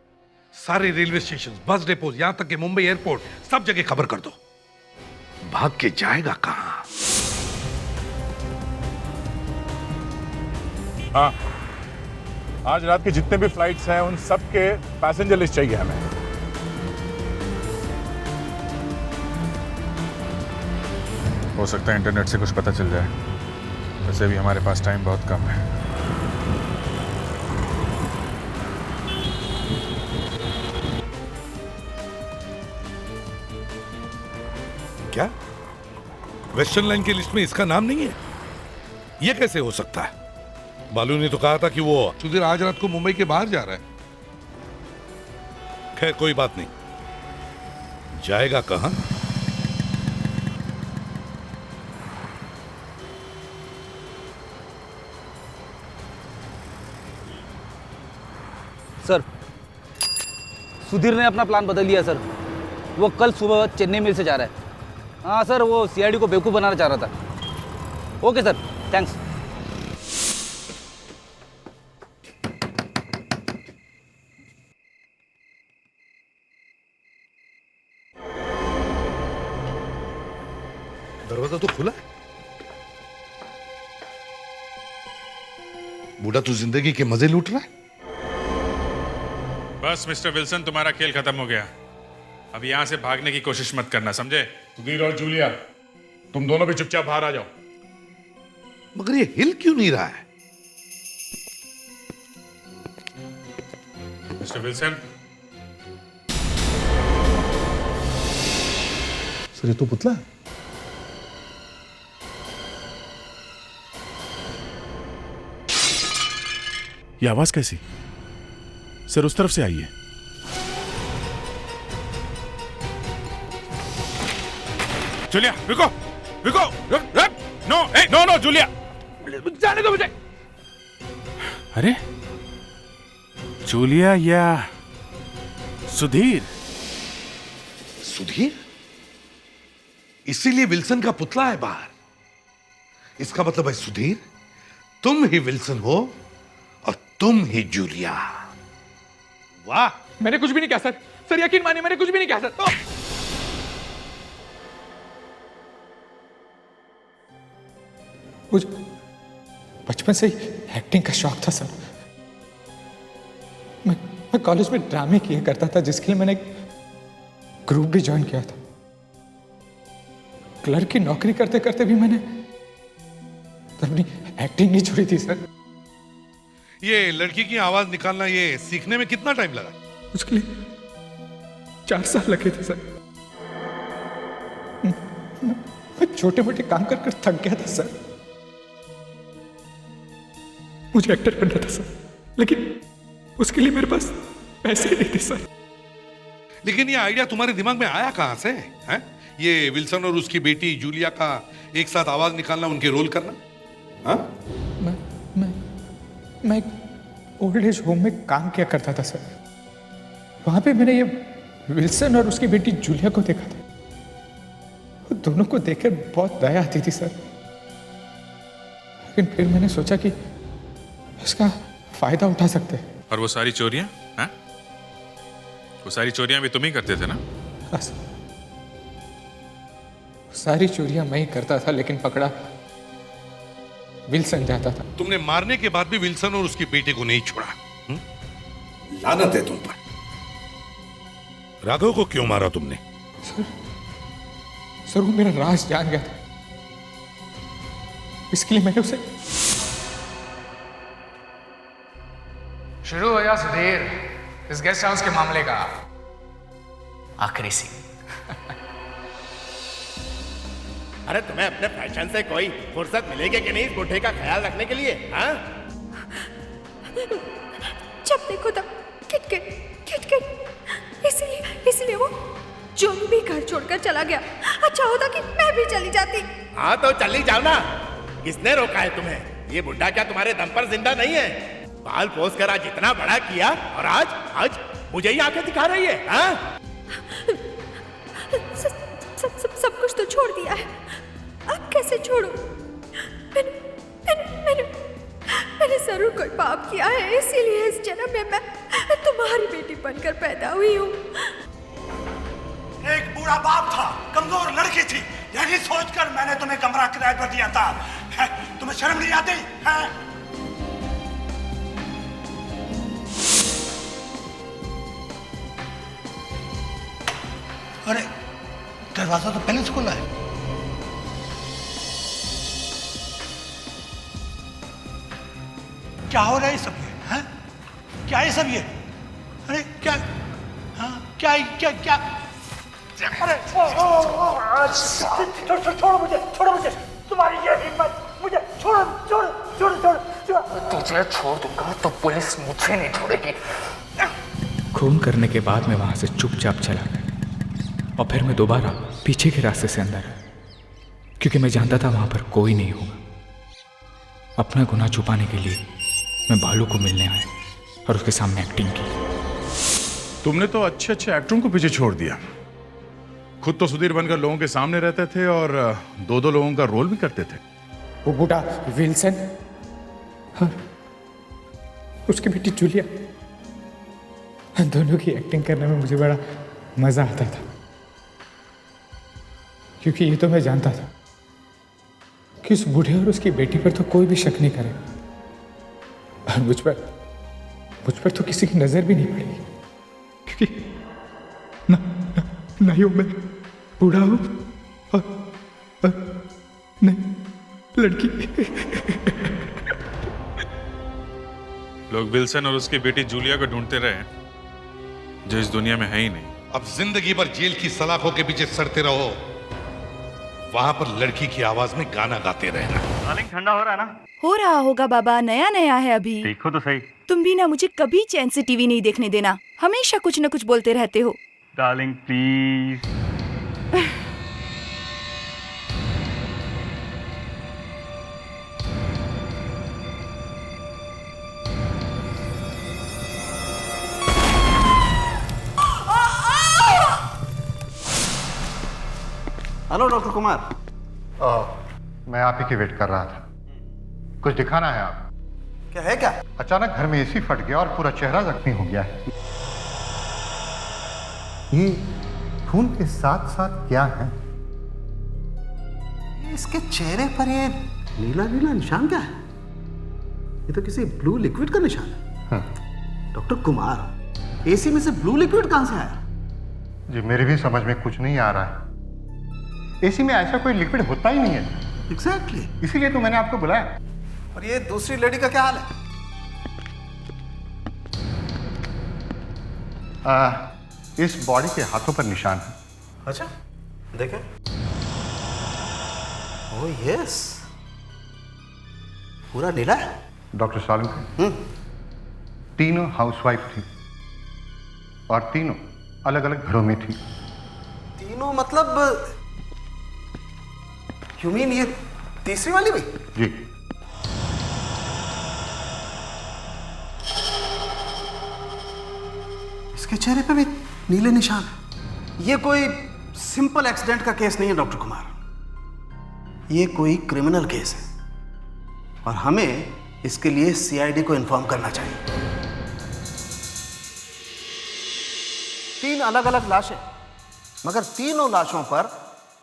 सारे रेलवे स्टेशन, बस डिपो, यहां तक कि मुंबई एयरपोर्ट, सब जगह खबर कर दो। भाग के जाएगा कहां? हाँ, आज रात के जितने भी फ्लाइट्स हैं उन सब के पैसेंजर लिस्ट चाहिए हमें। हो सकता है इंटरनेट से कुछ पता चल जाए, वैसे भी हमारे पास टाइम बहुत कम है। क्या वेस्टर्न लाइन की लिस्ट में इसका नाम नहीं है? यह कैसे हो सकता है? बालू ने तो कहा था कि वो सुधीर आज रात को मुंबई के बाहर जा रहा है। खैर, कोई बात नहीं, जाएगा कहां? सर, सुधीर ने अपना प्लान बदल दिया सर। वो कल सुबह चेन्नई मिल से जा रहा है। हाँ सर, वो सीआईडी को बेवकूफ़ बनाना चाह रहा था। Okay sir, thanks. दरवाजा तो खुला है। बूढ़ा तो जिंदगी के मजे लूट रहा है। बस मिस्टर विल्सन, तुम्हारा खेल खत्म हो गया। अब यहां से भागने की कोशिश मत करना, समझे? सुधीर और जूलिया, तुम दोनों भी चुपचाप बाहर आ जाओ। मगर ये हिल क्यों नहीं रहा है? मिस्टर विल्सन, सर, ये तो पुतला है। ये आवाज कैसी? सर, उस तरफ से आई है। जूलिया, रुको, रुको, नो, नो, नो, जूलिया, जाने दो मुझे। अरे, जूलिया या सुधीर। सुधीर? इसीलिए विल्सन का पुतला है बाहर। इसका मतलब है सुधीर, तुम ही विल्सन हो और तुम ही जूलिया। वाह! मैंने कुछ भी नहीं कहा सर। सर यकीन मानिए मैंने कुछ भी नहीं कहा सर। मुझे बचपन से ही एक्टिंग का शौक था सर। मैं कॉलेज में ड्रामे किया करता था, जिसके लिए मैंने ग्रुप भी ज्वाइन किया था। क्लर्क की नौकरी करते करते भी मैंने अपनी एक्टिंग नहीं छोड़ी थी सर। ये लड़की की आवाज निकालना ये सीखने में कितना टाइम लगा? उसके लिए 4 साल लगे थे सर। मैं छोटे मोटे काम कर कर थक गया था सर। मुझे एक्टर बनना था सर, लेकिन उसके लिए मेरे पास पैसे नहीं थे सर। लेकिन ये आइडिया तुम्हारे दिमाग में आया कहां से है? ये विल्सन और उसकी बेटी जूलिया का एक साथ आवाज निकालना, उनके रोल करना? हाँ? मैं एक ओल्ड एज होम में काम किया करता था सर। वहां पे मैंने ये विल्सन और उसकी बेटी जूलिया को देखा था। दोनों को देखकर बहुत दया आती थी सर। लेकिन फिर मैंने सोचा कि इसका फायदा उठा सकते हैं। और वो सारी चोरियां, हाँ? वो सारी चोरियां भी तुम ही करते थे ना? सारी चोरियां मैं ही करता था, लेकिन पकड़ा विल्सन जाता था। तुमने मारने के बाद भी विल्सन और उसकी बेटे को नहीं छोड़ा। लानत है तुम पर। राघव को क्यों मारा तुमने? सर वो मेरा राज जान गया था, इसके लिए मैंने उसे। शुरू हो या सुधीर इस गेस्ट हाउस के मामले का आखिरी सीन। अरे तुम्हें अपने फैशन से कोई फुर्सत मिलेगी कि नहीं इस बुढ़े का ख्याल रखने के लिए? हाँ? जब देखो तब किटकिट किटकिट। इसलिए वो जोनी भी घर छोड़कर चला गया। अच्छा होता कि मैं भी चली जाती। हाँ तो चली जाओ ना। किसने रोका है तुम्हें? ये बुढ़ा क्या तुम्हारे दम पर जिंदा नहीं है? बाल पोस कर आज इतना बड़ा किया और आज मुझे ही आंखें दिखा रही है। हाँ? सब कुछ तो छोड़ दिया है, अब कैसे छोड़ूं? मैंने जरूर कोई पाप किया है, इसीलिए इस जन्म में मैं तुम्हारी बेटी बनकर पैदा हुई हूँ। एक बूढ़ा बाप था, कमजोर लड़की थी, यही सोचकर मैंने तुम्हें कमरा किराए पर दिया था। तुम्हें शर्म नहीं आती है? अरे दरवाजा तो पहले से खुला है। क्या हो रहा है सब ये? हैं? क्या है सब ये? अरे क्या? हाँ क्या क्या क्या? अरे छोड़ो मुझे, तुम्हारी ये हिम्मत! मुझे छोड़ो। तुझे छोड़ दूंगा तो पुलिस मुझे नहीं छोड़ेगी। खून करने के बाद मैं वहां से चुपचाप चला गया और फिर मैं दोबारा पीछे के रास्ते से अंदर आया, क्योंकि मैं जानता था वहां पर कोई नहीं होगा। अपना गुनाह छुपाने के लिए मैं बालू को मिलने आया और उसके सामने एक्टिंग की। तुमने तो अच्छे अच्छे एक्टरों को पीछे छोड़ दिया। खुद तो सुधीर बनकर लोगों के सामने रहते थे और 2-2 लोगों का रोल भी करते थे। वो बूढ़ा विल्सन और उसकी बेटी जूलिया, दोनों की एक्टिंग करने में मुझे बड़ा मजा आता था, क्योंकि ये तो मैं जानता था कि उस बूढ़े और उसकी बेटी पर तो कोई भी शक नहीं करेगा और मुझ पर तो किसी की नजर भी नहीं पड़ेगी, क्योंकि ना ही मैं बूढ़ा हूं और नहीं लड़की। लोग विल्सन और उसकी बेटी जूलिया को ढूंढते रहे, जो इस दुनिया में है ही नहीं। अब जिंदगी भर जेल की सलाखों के पीछे सड़ते रहो, वहां पर लड़की की आवाज में गाना गाते रहना। डार्लिंग ठंडा हो रहा है ना? हो रहा होगा बाबा, नया नया है अभी। देखो तो सही। तुम भी ना मुझे कभी चैन से टीवी नहीं देखने देना, हमेशा कुछ न कुछ बोलते रहते हो। Darling please. Hello doctor Kumar. मैं आप ही की वेट कर रहा था। कुछ दिखाना है आप? क्या है क्या? अचानक घर में एसी फट गया और पूरा चेहरा जख्मी हो गया है। ये खून के साथ साथ क्या है? इसके चेहरे पर ये नीला नीला निशान क्या है? ये तो किसी ब्लू लिक्विड का निशान है। डॉक्टर कुमार, एसी में से ब्लू लिक्विड कहां से आया? जी मेरे भी समझ में कुछ नहीं आ रहा है। एसी में ऐसा कोई लिक्विड होता ही नहीं है। एग्जैक्टली। इसीलिए तो मैंने आपको बुलाया। और ये दूसरी लेडी का क्या हाल है? इस बॉडी के हाथों पर निशान है। अच्छा, देखें। ओह यस, पूरा नीला है। डॉक्टर सालुंके, तीनों हाउसवाइफ थी और तीनों अलग अलग घरों में थी। तीनों मतलब यू मीन ये तीसरी वाली भी? जी। इसके चेहरे पे भी नीले निशान है। ये कोई सिंपल एक्सीडेंट का केस नहीं है डॉक्टर कुमार, ये कोई क्रिमिनल केस है और हमें इसके लिए सीआईडी को इन्फॉर्म करना चाहिए। 3 अलग अलग लाशें, मगर तीनों लाशों पर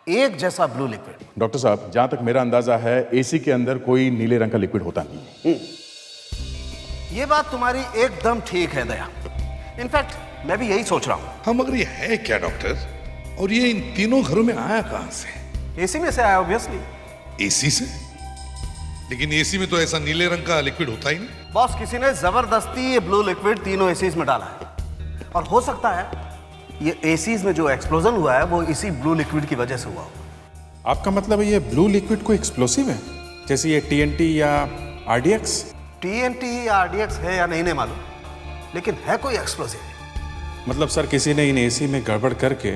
एक जैसा ब्लू लिक्विड। डॉक्टर साहब, जहां तक मेरा अंदाजा है एसी के अंदर कोई नीले रंग का लिक्विड होता नहीं है। ये बात तुम्हारी एकदम ठीक है दया। इनफैक्ट मैं भी यही सोच रहा हूं। हाँ मगर ये है क्या डॉक्टर? और ये इन तीनों घरों में आया कहां से? एसी में से आया ऑब्वियसली। एसी से? लेकिन एसी में तो ऐसा नीले रंग का लिक्विड होता ही नहीं। बॉस, किसी ने जबरदस्ती ये ब्लू लिक्विड तीनों एसीज में डाला है और हो सकता है ये एसीज में जो एक्सप्लोजन हुआ है वो इसी ब्लू लिक्विड की वजह से हुआ होगा। आपका मतलब है ये ब्लू लिक्विड कोई एक्सप्लोसिव है, जैसे ये टीएनटी या आरडीएक्स? टीएनटी या आरडीएक्स है या नहीं मालूम, लेकिन है कोई एक्सप्लोसिव। मतलब सर किसी ने इन एसी में गड़बड़ करके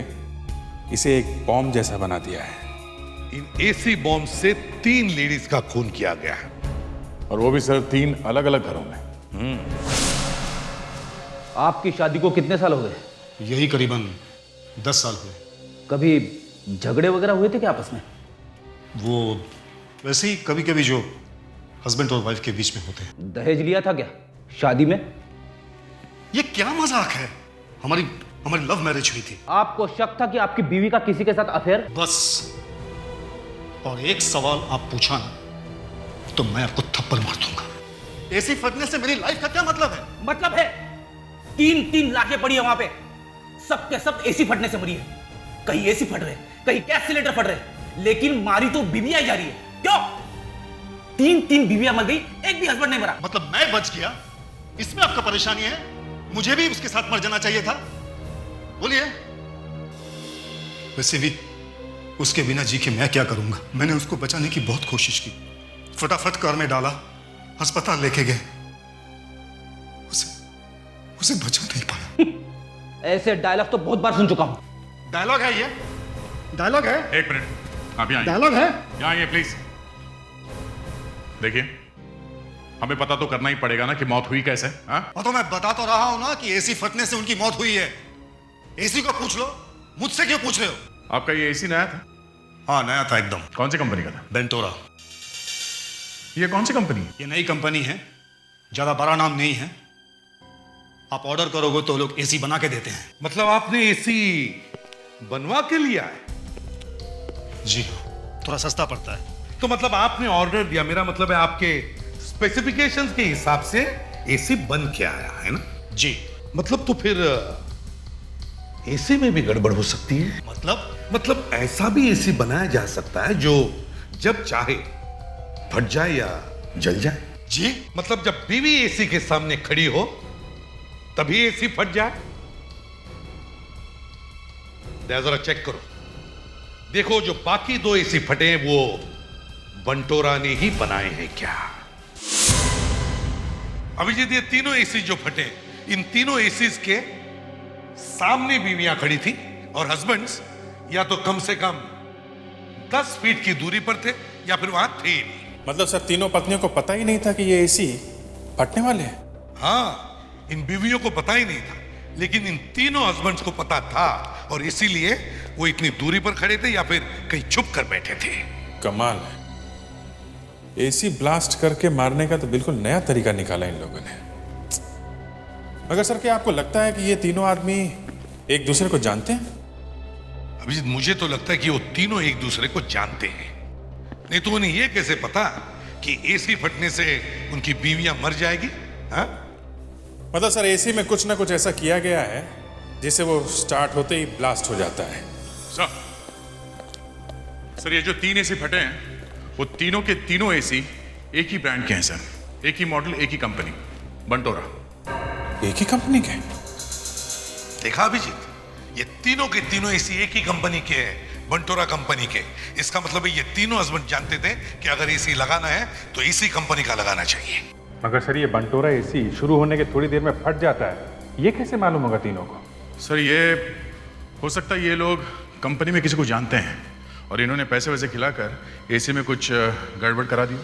इसे एक बॉम्ब जैसा बना दिया है। इन एसी बॉम्ब से 3 लेडीज का खून किया गया है और वो भी सर 3 अलग अलग घरों में। आपकी शादी को कितने साल हो गए? यही करीबन 10 साल हुए। कभी झगड़े वगैरह हुए थे क्या आपस में? वो वैसे ही कभी कभी जो हस्बैंड और वाइफ के बीच में होते हैं। दहेज लिया था क्या शादी में? ये क्या मजाक है? हमारी लव मैरिज हुई थी। आपको शक था कि आपकी बीवी का किसी के साथ अफेयर? बस, और एक सवाल आप पूछा ना तो मैं आपको थप्पड़ मार दूंगा। एसी फटने से मेरी लाइफ का क्या मतलब है? मतलब है 3 लाशें पड़ी है वहां पे, सबके सब एसी फटने से मरी है। कहीं एसी फट रहे, कहीं गैस सिलेंडर फट रहे, लेकिन मारी तो बीवियां ही जा रही है। क्यों? 3 बीवियां मर गई, एक भी हस्बैंड नहीं मरा। मतलब मैं बच गया, इसमें आपका परेशानी है? मुझे भी उसके साथ मर जाना चाहिए था? बोलिए। वैसे भी उसके बिना जी के मैं क्या करूंगा? मैंने उसको बचाने की बहुत कोशिश की, फटाफट कार में डाला, अस्पताल लेके गए, उसे बचा नहीं पाया। ऐसे डायलॉग तो बहुत बार सुन चुका हूं। डायलॉग है ये? डायलॉग है? एक मिनट, आप यहाँ डायलॉग है? यहाँ आइए प्लीज। देखिए, हमें पता तो करना ही पड़ेगा ना कि मौत हुई कैसे। तो मैं बता तो रहा हूं ना कि एसी फटने से उनकी मौत हुई है। एसी को पूछ लो, मुझसे क्यों पूछ रहे हो? आपका ये एसी नया था? हाँ नया था एकदम। कौन सी कंपनी का था? बेंटोरा। ये कौन सी कंपनी? ये नई कंपनी है, ज्यादा बड़ा नाम नहीं है। आप ऑर्डर करोगे तो लोग एसी बना के देते हैं। मतलब आपने एसी बनवा के लिया है? जी, थोड़ा सस्ता पड़ता है। तो मतलब आपने ऑर्डर दिया, मेरा मतलब है आपके स्पेसिफिकेशंस के हिसाब से एसी बन के आया है ना? जी। मतलब तो फिर एसी में भी गड़बड़ हो सकती है। मतलब ऐसा भी एसी बनाया जा सकता है जो जब चाहे फट जाए या जल जाए। जी? मतलब जब बीवी एसी के सामने खड़ी हो तभी एसी फट जाए? जरा चेक करो, देखो जो बाकी 2 एसी फटे हैं वो बंटोरा ने ही बनाए हैं क्या? अभिजीत, ये तीनों एसी जो फटे, इन तीनों एसीज के सामने बीवियां खड़ी थी और हस्बैंड्स या तो कम से कम 10 फीट की दूरी पर थे या फिर वहां थे ही नहीं। मतलब सर तीनों पत्नियों को पता ही नहीं था कि ये एसी फटने वाले हैं? हाँ, इन बीवियों को पता ही नहीं था, लेकिन इन तीनों हस्बैंड्स को पता था और इसीलिए वो इतनी दूरी पर खड़े थे या फिर कहीं छुप कर बैठे थे? कमाल है, एसी ब्लास्ट करके मारने का तो बिल्कुल नया तरीका निकाला इन लोगों ने। मगर सर, क्या आपको लगता है कि ये तीनों आदमी एक दूसरे को जानते हैं? अभिजीत, मुझे तो लगता है कि वो तीनों एक दूसरे को जानते हैं, नहीं तो उन्हें ये कैसे पता कि एसी फटने से उनकी बीवियां मर जाएगी? हाँ? मतलब सर, एसी में कुछ ना कुछ ऐसा किया गया है जिससे वो स्टार्ट होते ही ब्लास्ट हो जाता है। सर, ये जो 3 एसी फटे हैं, वो तीनों के तीनों एसी एक ही ब्रांड के हैं सर। एक ही मॉडल, एक ही कंपनी, बंटोरा। एक ही कंपनी के? देखा अभिजीत, ये तीनों के तीनों एसी एक ही कंपनी के हैं, बंटोरा कंपनी के। इसका मतलब है ये तीनों हस्बैंड जानते थे कि अगर एसी लगाना है तो इसी कंपनी का लगाना चाहिए। मगर सर, ये बंटोरा एसी शुरू होने के थोड़ी देर में फट जाता है, ये कैसे मालूम होगा तीनों को? सर, ये हो सकता है ये लोग कंपनी में किसी को जानते हैं और इन्होंने पैसे वैसे खिलाकर एसी में कुछ गड़बड़ करा दी।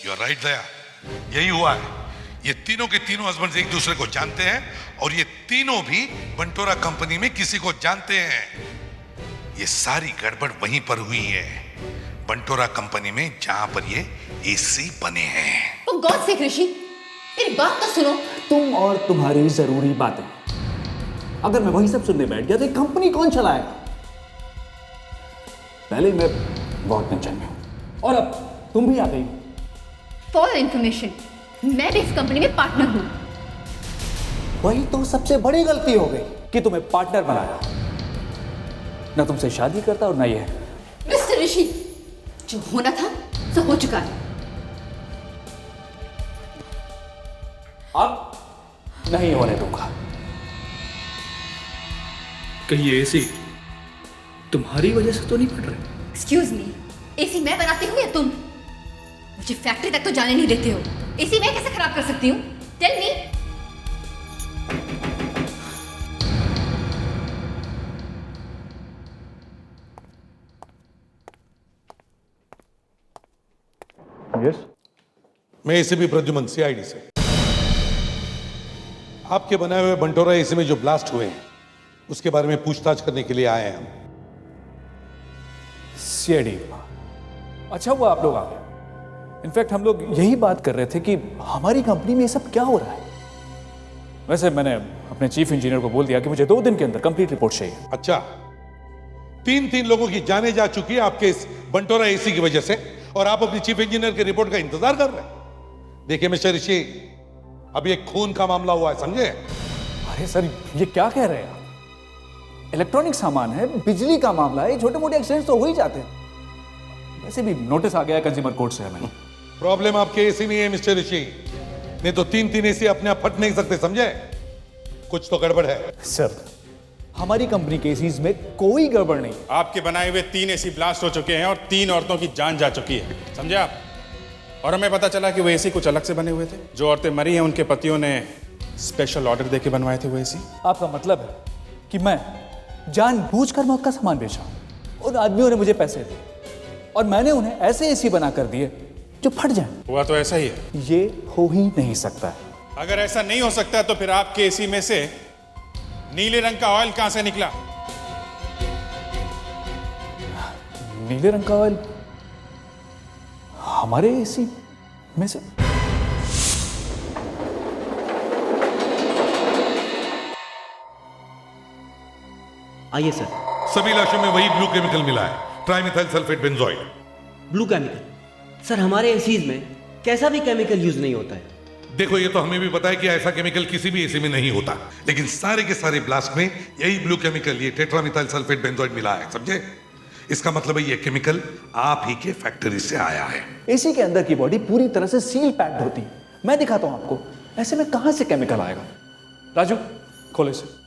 यू आर राइट दया, यही हुआ है। ये तीनों के तीनों हस्बैंड एक दूसरे को जानते हैं और ये तीनों भी बंटोरा कंपनी में किसी को जानते हैं। ये सारी गड़बड़ वहीं पर हुई है, बंटोरा कंपनी में, जहां पर ये एसी बने हैं। तो गॉड से ऋषि, मेरी बात तो सुनो। तुम और तुम्हारी जरूरी बातें, अगर मैं वही सब सुनने बैठ गया तो कंपनी कौन चलाएगा? पहले मैं बहुत टेंशन में हूं और अब तुम भी आ गई। फॉर इन्फॉर्मेशन, मैं भी इस कंपनी में पार्टनर हूं। वही तो सबसे बड़ी गलती हो गई कि तुम्हें पार्टनर बनाया। ना तुमसे शादी करता और ना ये। मिस्टर ऋषि, जो होना था सो हो चुका है। अब नहीं होने दूंगा। कहीं एसी तुम्हारी वजह से तो नहीं फट रहे? एक्सक्यूज मी, एसी मैं बनाती हूँ या तुम? मुझे फैक्ट्री तक तो जाने नहीं देते हो। एसी मैं कैसे खराब कर सकती हूँ? Tell me. यस, मैं एसीपी प्रद्युमन, सीआईडी से। आपके बनाए हुए बंटोरा एसी में जो ब्लास्ट हुए हैं उसके बारे में पूछताछ करने के लिए आए हैं हम। सीआईडी, अच्छा हुआ आप लोग आ गए। इनफैक्ट हम लोग यही बात कर रहे थे कि हमारी कंपनी में ये सब क्या हो रहा है। वैसे मैंने अपने चीफ इंजीनियर को बोल दिया कि मुझे 2 दिन के अंदर कंप्लीट रिपोर्ट चाहिए। अच्छा, 3 लोगों की जानें जा चुकी है आपके इस बंटोरा एसी की वजह से और आप अपनी चीफ इंजीनियर के रिपोर्ट का इंतजार कर रहे हैं। देखिए मिस्टर ऋषि, अभी एक खून का मामला हुआ है, समझे? अरे सर, ये क्या कह रहे हैं? इलेक्ट्रॉनिक सामान है, बिजली का मामला है, छोटे मोटे एक्सीडेंट तो हो ही जाते हैं। वैसे भी नोटिस आ गया है कंज्यूमर कोर्ट से हमें। प्रॉब्लम आपके एसी नहीं है मिस्टर ऋषि, नहीं तो 3 एसी अपने आप फट नहीं सकते, समझे? कुछ तो गड़बड़ है। सर, हमारी कंपनी के एसीज में कोई गड़बड़ नहीं। आपके बनाए हुए 3 एसी ब्लास्ट हो चुके हैं और 3 औरतों की जान जा चुकी है, समझे आप? और हमें पता चला कि वो एसी कुछ अलग से बने हुए थे। जो औरतें मरी हैं उनके पतियों ने स्पेशल ऑर्डर देके बनवाए थे वो एसी। आपका मतलब है कि मैं जानबूझकर मौत का सामान बेचा? उन आदमियों ने मुझे पैसे दिए और मैंने उन्हें ऐसे एसी बना कर दिए जो फट जाए। हुआ तो ऐसा ही है। ये हो ही नहीं सकता है। अगर ऐसा नहीं हो सकता तो फिर आपके एसी में से नीले रंग का ऑयल कहां से निकला? नीले रंग का ऑयल हमारे एसी में से? आइए सर। सभी लाशों में वही ब्लू केमिकल मिला है, trimethyl sulphate benzoyl. Blue chemical? Sir, हमारे एसीज में कैसा भी केमिकल यूज नहीं होता है। देखो, ये तो हमें भी पता है कि ऐसा केमिकल किसी भी एसी में नहीं होता, लेकिन सारे के सारे ब्लास्ट में यही ब्लू केमिकल, ये टेट्रामिथाइल सल्फेट बेंजोइड मिला है, समझे? इसका मतलब है ये केमिकल आप ही के फैक्ट्री से आया है। एसी के अंदर की बॉडी पूरी तरह से सील पैक्ड होती है। मैं दिखाता हूं आपको, ऐसे में कहां से केमिकल आएगा। राजू, खोलो इसे।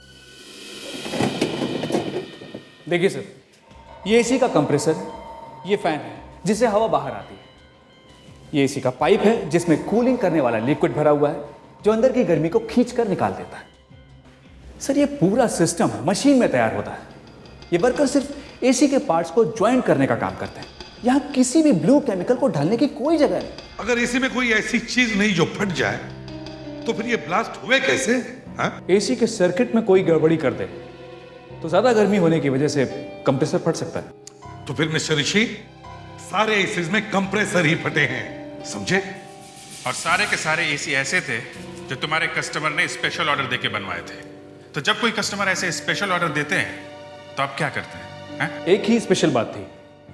देखिए सर, ये एसी का कंप्रेसर, ये फैन है जिससे हवा बाहर आती है। ये एसी का पाइप है जिसमें कूलिंग करने वाला लिक्विड भरा हुआ है जो अंदर की गर्मी को खींचकर निकाल देता है। सर, ये पूरा सिस्टम मशीन में तैयार होता है। ये वर्कर सिर्फ एसी के पार्ट्स को ज्वाइंट करने का काम करते हैं। यहाँ किसी भी ब्लू केमिकल को डालने की कोई जगह नहीं। अगर एसी में कोई ऐसी चीज नहीं जो फट जाए तो फिर ये ब्लास्ट हुए कैसे? एसी के सर्किट में कोई गड़बड़ी कर दे तो ज्यादा गर्मी होने की वजह से कंप्रेसर फट सकता है। तो फिर मिस्टर ऋषि, सारे एसीज में कंप्रेसर ही फटे हैं, समझे? और सारे के सारे एसी ऐसे थे जो तुम्हारे कस्टमर ने स्पेशल ऑर्डर देके बनवाए थे। तो जब कोई कस्टमर ऐसे स्पेशल ऑर्डर देते हैं तो आप क्या करते हैं? एक ही स्पेशल बात थी,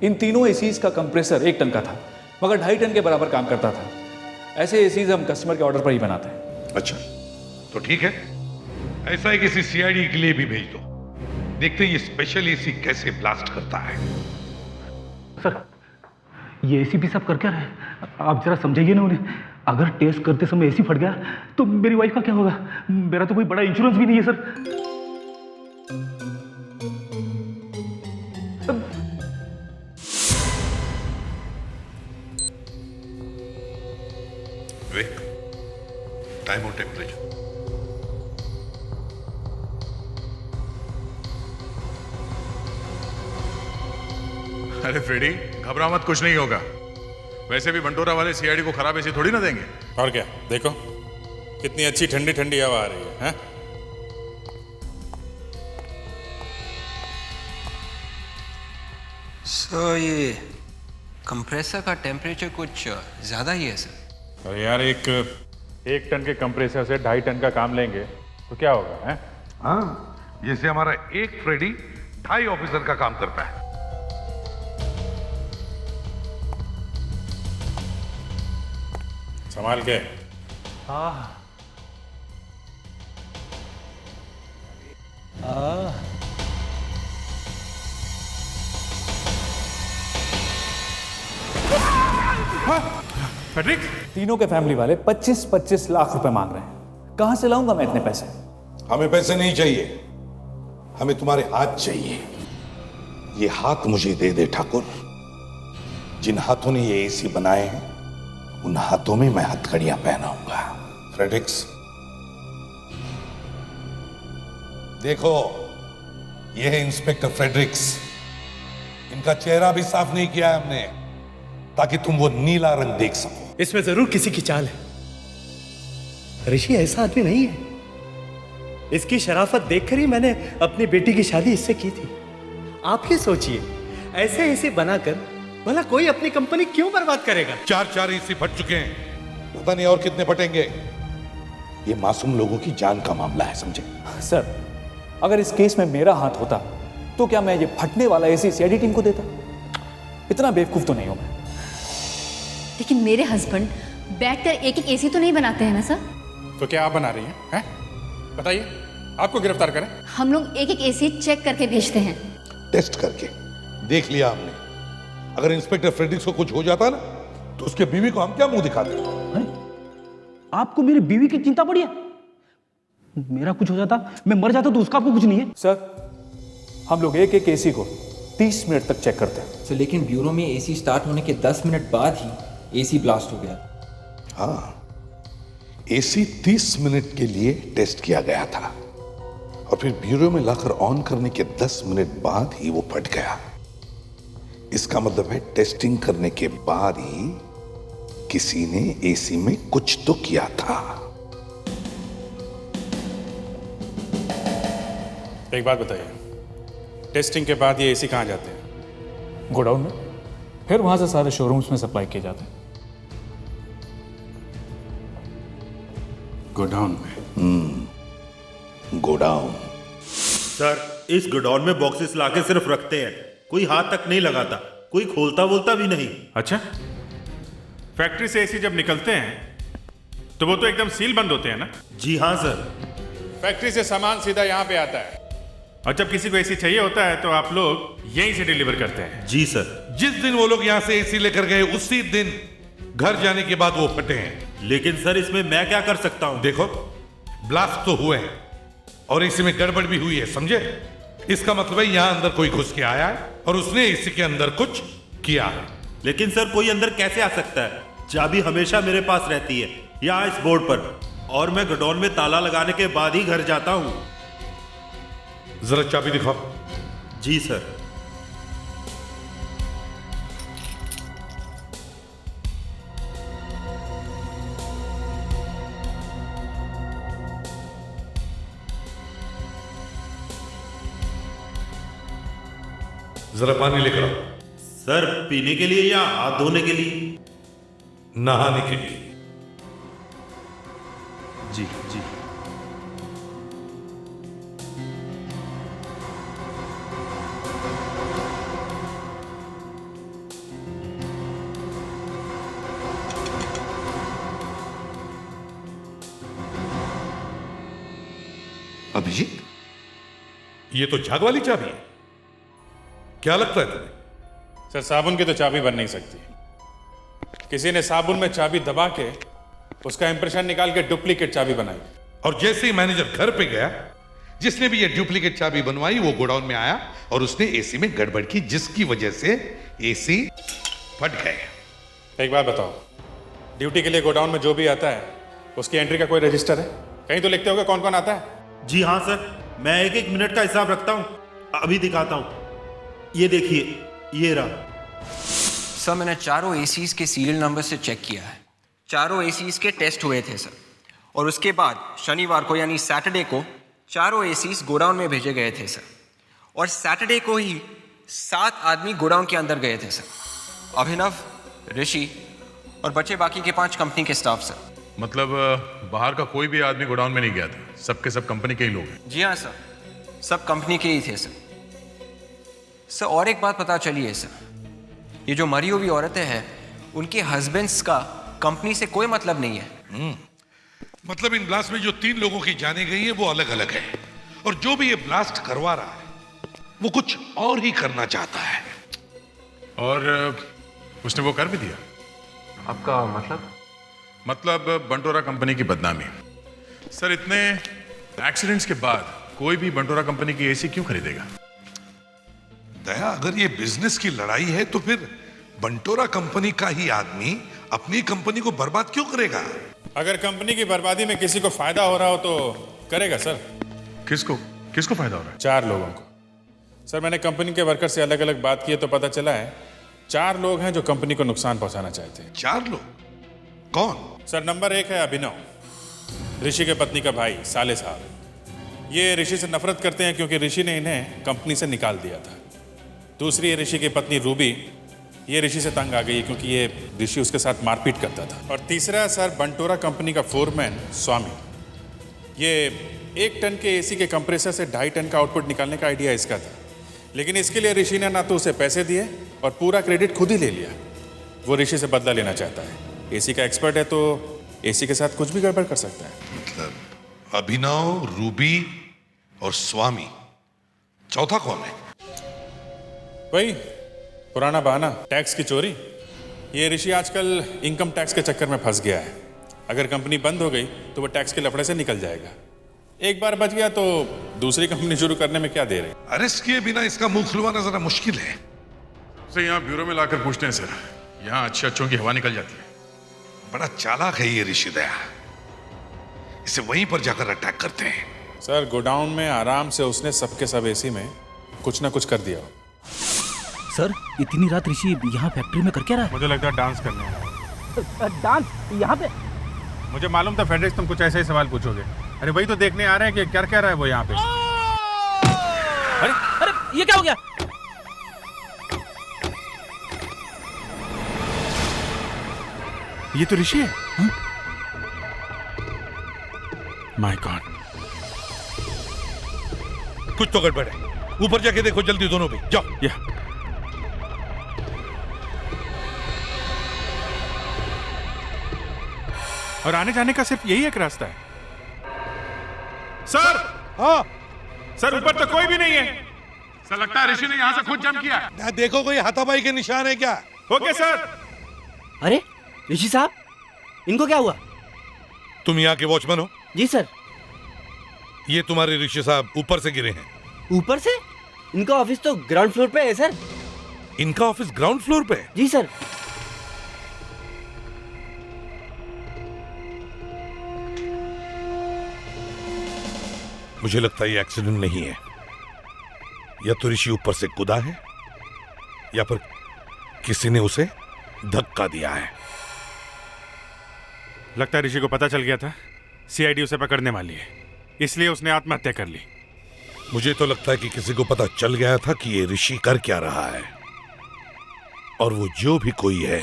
इन तीनों एसीज का कंप्रेसर 1 टन का था, मगर 2.5 टन के बराबर काम करता था। ऐसे एसीज हम कस्टमर के ऑर्डर पर ही बनाते हैं। अच्छा, तो ठीक है, ऐसा ही किसी सीआईडी के लिए भी भेज दो। देखते हैं ये स्पेशल एसी कैसे ब्लास्ट करता है। सर, ये एसीपी साहब कर क्या रहे हैं? आप जरा समझाइए ना उन्हें। अगर टेस्ट करते समय एसी फट गया तो मेरी वाइफ का क्या होगा? मेरा तो कोई बड़ा इंश्योरेंस भी नहीं है सर। वेट, टाइम और टेम्परेचर। अरे फ्रेडी, घबराओ मत, कुछ नहीं होगा। वैसे भी बंटोरा वाले सीआईडी को खराब एसी थोड़ी ना देंगे। और क्या, देखो कितनी अच्छी ठंडी ठंडी हवा आ रही है, हैं? सर, ये कंप्रेसर का टेम्परेचर कुछ ज्यादा ही है सर। अरे यार, एक टन के कंप्रेसर से 2.5 टन का काम लेंगे तो क्या होगा, हैं? हाँ, जैसे हमारा एक फ्रेडी 2.5 ऑफिसर का काम करता है। संभाल के। फेडरिक, तीनों के फैमिली वाले 25-25 लाख रुपए मांग रहे हैं। कहां से लाऊंगा मैं इतने पैसे? हमें पैसे नहीं चाहिए, हमें तुम्हारे हाथ चाहिए। ये हाथ मुझे दे दे ठाकुर। जिन हाथों ने ये एसी बनाए हैं उन हाथों में मैं हथकड़ियां पहनाऊंगा। फ्रेडरिक्स, देखो, ये है इंस्पेक्टर फ्रेडरिक्स। इनका चेहरा भी साफ नहीं किया है हमने, ताकि तुम वो नीला रंग देख सको। इसमें जरूर किसी की चाल है। ऋषि ऐसा आदमी नहीं है। इसकी शराफत देखकर ही मैंने अपनी बेटी की शादी इससे की थी। आप ही सोचिए, ऐसे बनाकर भला कोई अपनी कंपनी क्यों बर्बाद करेगा? 4 एसी फट चुके हैं, पता नहीं और कितने फटेंगे। ये मासूम लोगों की जान का मामला है, समझे? सर, अगर इस केस में मेरा हाथ होता तो क्या मैं ये फटने वाला एसी सीआईडी टीम को देता? इतना बेवकूफ तो नहीं हूं मैं। लेकिन मेरे हस्बैंड बैठकर एक एसी तो नहीं बनाते हैं ना सर? तो क्या आप बना रही हैं? बताइए, आपको गिरफ्तार करें? हम लोग एक एसी चेक करके भेजते हैं। टेस्ट करके देख लिया हमने। अगर इंस्पेक्टर फ्रेडरिक्स को कुछ हो जाता ना तो उसके बीवी को हम क्या मुंह दिखाते? आपको मेरी बीवी की चिंता पड़ी है? मेरा कुछ हो जाता, मैं मर जाता तो उसका आपको कुछ नहीं है? सर, हम लोग एक एसी को 30 मिनट तक चेक करते हैं। सर, लेकिन ब्यूरो में एसी स्टार्ट होने के 10 मिनट बाद ही एसी ब्लास्ट हो गया। हाँ, एसी 30 मिनट के लिए टेस्ट किया गया था और फिर ब्यूरो में लाकर ऑन करने के 10 मिनट बाद ही वो फट गया। इसका मतलब है टेस्टिंग करने के बाद ही किसी ने एसी में कुछ तो किया था। एक बात बताइए, टेस्टिंग के बाद ये एसी कहाँ जाते हैं? गोडाउन में, फिर वहां से सारे शोरूम्स में सप्लाई किए जाते हैं। गोडाउन में? गोडाउन। सर, इस गोडाउन में बॉक्सेस लाके सिर्फ रखते हैं, कोई हाथ तक नहीं लगाता, कोई खोलता बोलता भी नहीं। अच्छा, फैक्ट्री से एसी जब निकलते हैं तो वो तो एकदम सील बंद होते हैं ना? जी हाँ सर। फैक्ट्री से सामान सीधा यहाँ पे आता है और जब किसी को एसी चाहिए होता है तो आप लोग यहीं से डिलीवर करते हैं? जी सर। जिस दिन वो लोग यहाँ से एसी लेकर गए उसी दिन घर जाने के बाद वो फटे हैं। लेकिन सर, इसमें मैं क्या कर सकता हूँ? देखो, ब्लास्ट तो हुए हैं और एसी में गड़बड़ भी हुई है, समझे? इसका मतलब है यहाँ अंदर कोई घुस के आया है और उसने एसी के अंदर कुछ किया है। लेकिन सर, कोई अंदर कैसे आ सकता है? चाबी हमेशा मेरे पास रहती है, यहाँ इस बोर्ड पर, और मैं गोडाउन में ताला लगाने के बाद ही घर जाता हूँ। जरा चाबी दिखाओ। जी सर। जरा पानी लेकर आओ। सर पीने के लिए या हाथ धोने के लिए? नहाने के लिए। जी जी। अभिजीत, ये तो झाग वाली चाबी है। क्या लगता है तुम्हें? सर साबुन की तो चाबी बन नहीं सकती। किसी ने साबुन में चाबी दबा के उसका इंप्रेशन निकाल के डुप्लीकेट चाबी बनाई। और जैसे ही मैनेजर घर पे गया, जिसने भी ये डुप्लीकेट चाबी बनवाई वो गोडाउन में आया और उसने एसी में गड़बड़ की, जिसकी वजह से एसी फट गए। एक बात बताओ, ड्यूटी के लिए गोडाउन में जो भी आता है उसकी एंट्री का कोई रजिस्टर है? कहीं तो लिखते होगा कौन कौन आता है? जी हाँ सर, मैं एक एक मिनट का हिसाब रखता हूँ। अभी दिखाता हूँ, ये देखिए, ये रहा। सर मैंने चारों एसीज के सीरियल नंबर से चेक किया है। चारों एसीज के टेस्ट हुए थे सर, और उसके बाद शनिवार को यानी सैटरडे को चारों एसीज गोडाउन में भेजे गए थे सर, और सैटरडे को ही 7 आदमी गोडाउन के अंदर गए थे सर। अभिनव, ऋषि और बचे बाकी के 5 कंपनी के स्टाफ सर। मतलब बाहर का कोई भी आदमी गोडाउन में नहीं गया था, सबके सब कंपनी के ही लोग हैं। जी हाँ सर, सब कंपनी के ही थे सर। सर और एक बात पता चली है सर, ये जो मरी हुई औरतें हैं उनके हस्बैंड्स का कंपनी से कोई मतलब नहीं है। मतलब इन ब्लास्ट में जो 3 लोगों की जाने गई है वो अलग अलग है, और जो भी ये ब्लास्ट करवा रहा है वो कुछ और ही करना चाहता है। और उसने वो कर भी दिया। आपका मतलब? मतलब बंटोरा कंपनी की बदनामी। सर इतने एक्सीडेंट्स के बाद कोई भी बंटोरा कंपनी की एसी क्यों खरीदेगा? दया, अगर ये बिजनेस की लड़ाई है तो फिर बंटोरा कंपनी का ही आदमी अपनी कंपनी को बर्बाद क्यों करेगा? अगर कंपनी की बर्बादी में किसी को फायदा हो रहा हो तो करेगा सर। किसको किसको फायदा हो रहा है? 4 लोगों को। सर मैंने कंपनी के वर्कर से अलग अलग बात की है तो पता चला है 4 लोग हैं जो कंपनी को नुकसान पहुंचाना चाहते हैं। 4 लोग? कौन? सर नंबर 1 है अभिनव, ऋषि के पत्नी का भाई साले साहब। ये ऋषि से नफरत करते हैं क्योंकि ऋषि ने इन्हें कंपनी से निकाल दिया था। दूसरी है ऋषि की पत्नी रूबी, ये ऋषि से तंग आ गई क्योंकि ये ऋषि उसके साथ मारपीट करता था। और तीसरा सर बंटोरा कंपनी का फोरमैन स्वामी, ये 1 टन के एसी के कंप्रेसर से 2.5 टन का आउटपुट निकालने का आइडिया इसका था, लेकिन इसके लिए ऋषि ने ना तो उसे पैसे दिए और पूरा क्रेडिट खुद ही ले लिया। वो ऋषि से बदला लेना चाहता है। एसी का एक्सपर्ट है तो एसी के साथ कुछ भी गड़बड़ कर सकता है। मतलब अभिनव, रूबी और स्वामी, चौथा कौन है? वही पुराना बहाना, टैक्स की चोरी। ये ऋषि आजकल इनकम टैक्स के चक्कर में फंस गया है। अगर कंपनी बंद हो गई तो वो टैक्स के लफड़े से निकल जाएगा। एक बार बच गया तो दूसरी कंपनी शुरू करने में क्या देर है। अरेस्ट किए बिना इसका मुंह खुलवाना जरा मुश्किल है। सर यहाँ ब्यूरो में लाकर पूछते हैं सर, यहाँ अच्छों की हवा निकल जाती है। बड़ा चालाक है ये ऋषि दया, इसे वहीं पर जाकर अटैक करते हैं। सर गोडाउन में आराम से उसने सबके सब एसी में कुछ ना कुछ कर दिया। सर इतनी रात ऋषि यहाँ फैक्ट्री में कर क्या रहा है? मुझे लगता है डांस करने आया है। डांस यहाँ पे? मुझे मालूम था फेडरिक्स तुम कुछ ऐसे ही सवाल पूछोगे। अरे वही तो देखने आ रहे हैं कि क्या कह रहा है वो यहाँ पे। अरे अरे ये क्या हो गया? ये तो ऋषि है। माय गॉड, कुछ तो गड़बड़ है। ऊपर जाके देखो जल्दी, दोनों भी जाओ। या और आने जाने का सिर्फ यही एक रास्ता है। सर, हाँ सर ऊपर तो कोई भी नहीं है। सर लगता है ऋषि ने यहाँ से खुद जंप किया। देखो कोई हाथापाई के निशान है क्या? Okay sir. अरे ऋषि साहब, इनको क्या हुआ? तुम यहाँ के वॉचमैन हो? जी सर। ये तुम्हारे ऋषि साहब ऊपर से गिरे हैं। ऊपर से? इनका ऑफिस तो ग्राउंड फ्लोर पे है सर। इनका ऑफिस ग्राउंड फ्लोर पे? जी सर। मुझे लगता है ये एक्सीडेंट नहीं है, या तो ऋषि ऊपर से कूदा है या फिर किसी ने उसे धक्का दिया है। लगता है ऋषि को पता चल गया था सीआईडी उसे पकड़ने वाली है, इसलिए उसने आत्महत्या कर ली। मुझे तो लगता है कि किसी को पता चल गया था कि ये ऋषि कर क्या रहा है, और वो जो भी कोई है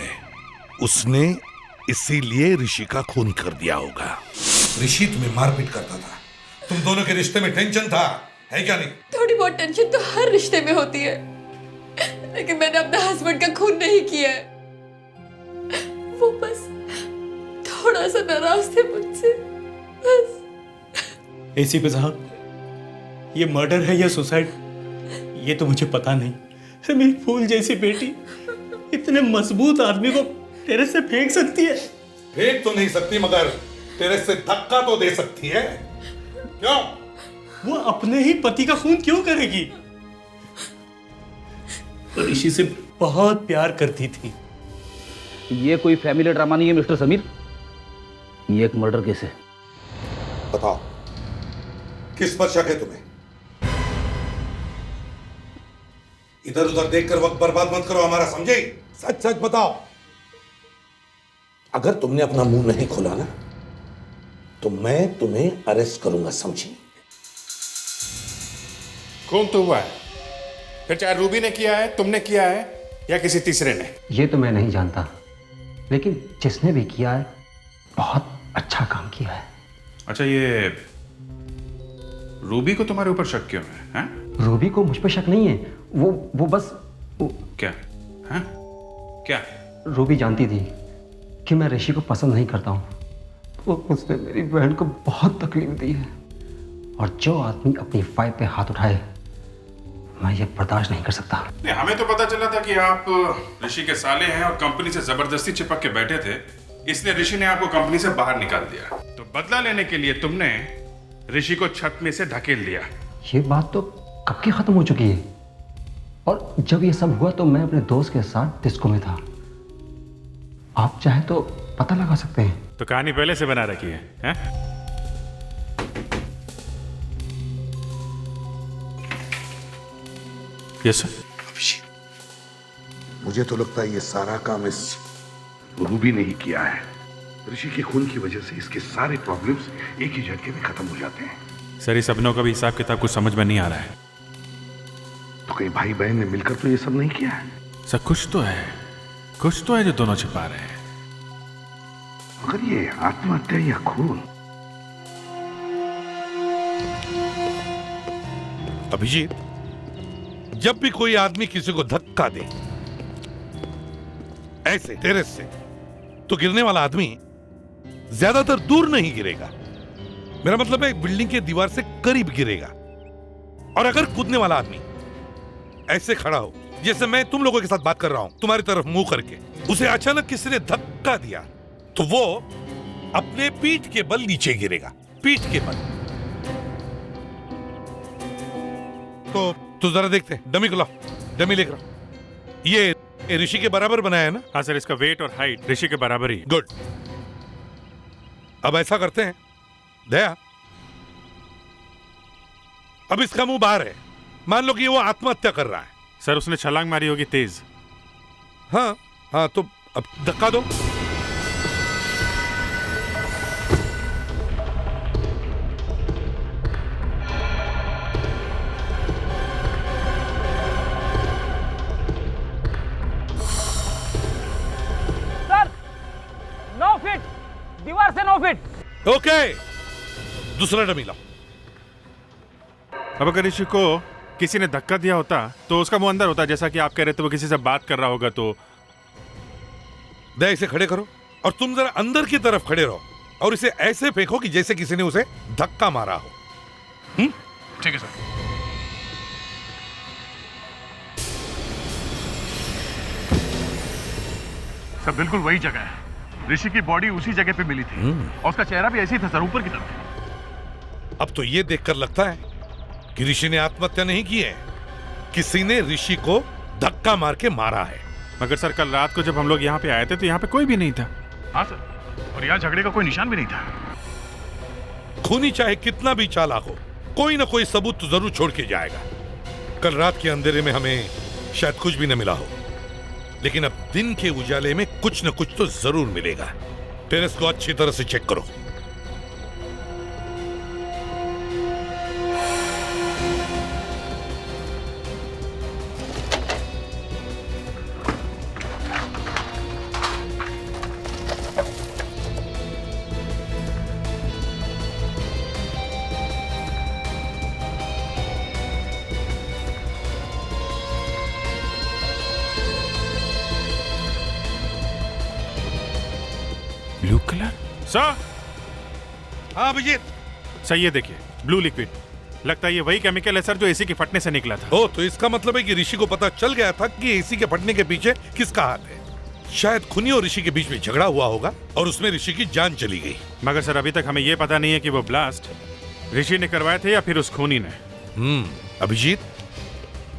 उसने इसीलिए ऋषि का खून कर दिया होगा। ऋषि तुम्हें मारपीट करता था, तुम दोनों के रिश्ते में टेंशन था, है क्या नहीं? थोड़ी बहुत टेंशन तो हर रिश्ते में होती है, लेकिन मैंने अपने हस्बैंड का खून नहीं किया है। वो बस थोड़ा सा नाराज थे मुझसे, बस। एसीपी साहब, ये मर्डर है या सुसाइड ये तो मुझे पता नहीं। मेरी फूल जैसी बेटी इतने मजबूत आदमी को टेरेस से फेंक सकती है? फेंक तो नहीं सकती, मगर टेरेस से धक्का तो दे सकती है। क्यों? वो अपने ही पति का खून क्यों करेगी? ऋषि से बहुत प्यार करती थी। ये कोई फैमिली ड्रामा नहीं है मिस्टर समीर, ये एक मर्डर केस है। बताओ किस पर शक है तुम्हें? इधर उधर देखकर वक्त बर्बाद मत करो हमारा, समझे? सच सच बताओ। अगर तुमने अपना मुंह नहीं खोला ना तो मैं तुम्हें अरेस्ट करूंगा, समझी? खून तो हुआ है, फिर चाहे रूबी ने किया है, तुमने किया है या किसी तीसरे ने। ये तो मैं नहीं जानता, लेकिन जिसने भी किया है बहुत अच्छा काम किया है। अच्छा, ये रूबी को तुम्हारे ऊपर शक क्यों है? रूबी को मुझ पर शक नहीं है, वो बस क्या है? क्या? रूबी जानती थी कि मैं ऋषि को पसंद नहीं करता हूँ। उसने मेरी बहन को बहुत तकलीफ दी है, और जो आदमी अपनी वाइफ पे हाथ उठाए मैं ये बर्दाश्त नहीं कर सकता। नहीं, हमें तो पता चला था कि आप ऋषि के साले हैं और कंपनी से जबरदस्ती चिपक के बैठे थे, इसलिए ऋषि ने आपको कंपनी से बाहर निकाल दिया। तो बदला लेने के लिए तुमने ऋषि को छत में से धकेल दिया। ये बात तो कब की खत्म हो चुकी है, और जब ये सब हुआ तो मैं अपने दोस्त के साथ डिस्को में था। आप चाहे तो पता लगा सकते हैं। तो कहानी पहले से बना रखी है, हैं? Yes sir. मुझे तो लगता है ये सारा काम इस रूबी ने ही किया है। ऋषि के खून की वजह से इसके सारे प्रॉब्लम्स एक ही झटके में खत्म हो जाते हैं। सर, इस सबनों का भी हिसाब किताब कुछ समझ में नहीं आ रहा है। तो कहीं भाई बहन ने मिलकर तो ये सब नहीं किया है? सर, कुछ तो है जो दोनों छिपा रहे हैं। मगर ये आत्महत्या या खून? अभिजीत, जब भी कोई आदमी किसी को धक्का दे ऐसे टेरेस से, तो गिरने वाला आदमी ज्यादातर दूर नहीं गिरेगा। मेरा मतलब है बिल्डिंग के दीवार से करीब गिरेगा। और अगर कूदने वाला आदमी ऐसे खड़ा हो, जैसे मैं तुम लोगों के साथ बात कर रहा हूं, तुम्हारी तरफ मुंह करके, उसे अचानक किसी ने धक्का दिया तो वो अपने पीठ के बल नीचे गिरेगा, पीठ के बल। तो जरा देखते हैं, डमी को लाओ, डमी लेकर आओ। ये ऋषि के बराबर बनाया है ना? हाँ सर, इसका वेट और हाइट ऋषि के बराबर ही। गुड। अब ऐसा करते हैं, दया, अब इसका मुंह बाहर है, मान लो कि वो आत्महत्या कर रहा है। सर, उसने छलांग मारी होगी तेज। हाँ, तो अब धक्का दो। सर, 9 फीट, दीवार से 9 फीट। ओके, दूसरा डमी लाओ। अब अगर ऋषि को किसी ने धक्का दिया होता तो उसका मुंह अंदर होता, जैसा कि आप कह रहे थे, वो किसी से बात कर रहा होगा। तो दया, इसे खड़े करो और तुम जरा अंदर की तरफ खड़े रहो और इसे ऐसे फेंको कि जैसे किसी ने उसे धक्का मारा हो। ठीक है सर। सर, बिल्कुल वही जगह है। ऋषि की बॉडी उसी जगह पे मिली थी और उसका चेहरा भी ऐसे ही था सर, ऊपर की तरफ। अब तो ये देखकर लगता है कि ऋषि ने आत्महत्या नहीं की है, किसी ने ऋषि को धक्का मार के मारा है। मगर सर, कल रात को जब हम लोग यहाँ पे आए थे तो यहाँ पे कोई भी नहीं था। हाँ सर, और यहाँ झगड़े का कोई निशान भी नहीं था। खूनी चाहे कितना भी चालाक हो, कोई ना कोई सबूत तो जरूर छोड़ के जाएगा। कल रात के अंधेरे में हमें शायद कुछ भी न मिला हो, लेकिन अब दिन के उजाले में कुछ न कुछ तो जरूर मिलेगा। टेरेस को अच्छी तरह से चेक करो। Blue colour? सर। हाँ अभिजीत। सही है, देखिए ब्लू लिक्विड। लगता है ये वही केमिकल है सर जो एसी के फटने से निकला था। ओ, तो इसका मतलब है कि ऋषि को पता चल गया था कि एसी के फटने के पीछे किसका हाथ है। शायद खूनी और ऋषि के बीच में झगड़ा हुआ होगा और उसमें ऋषि की जान चली गई। मगर सर अभी तक हमें ये पता नहीं है कि वो ब्लास्ट ऋषि ने करवाए थे या फिर उस खूनी ने। अभिजीत,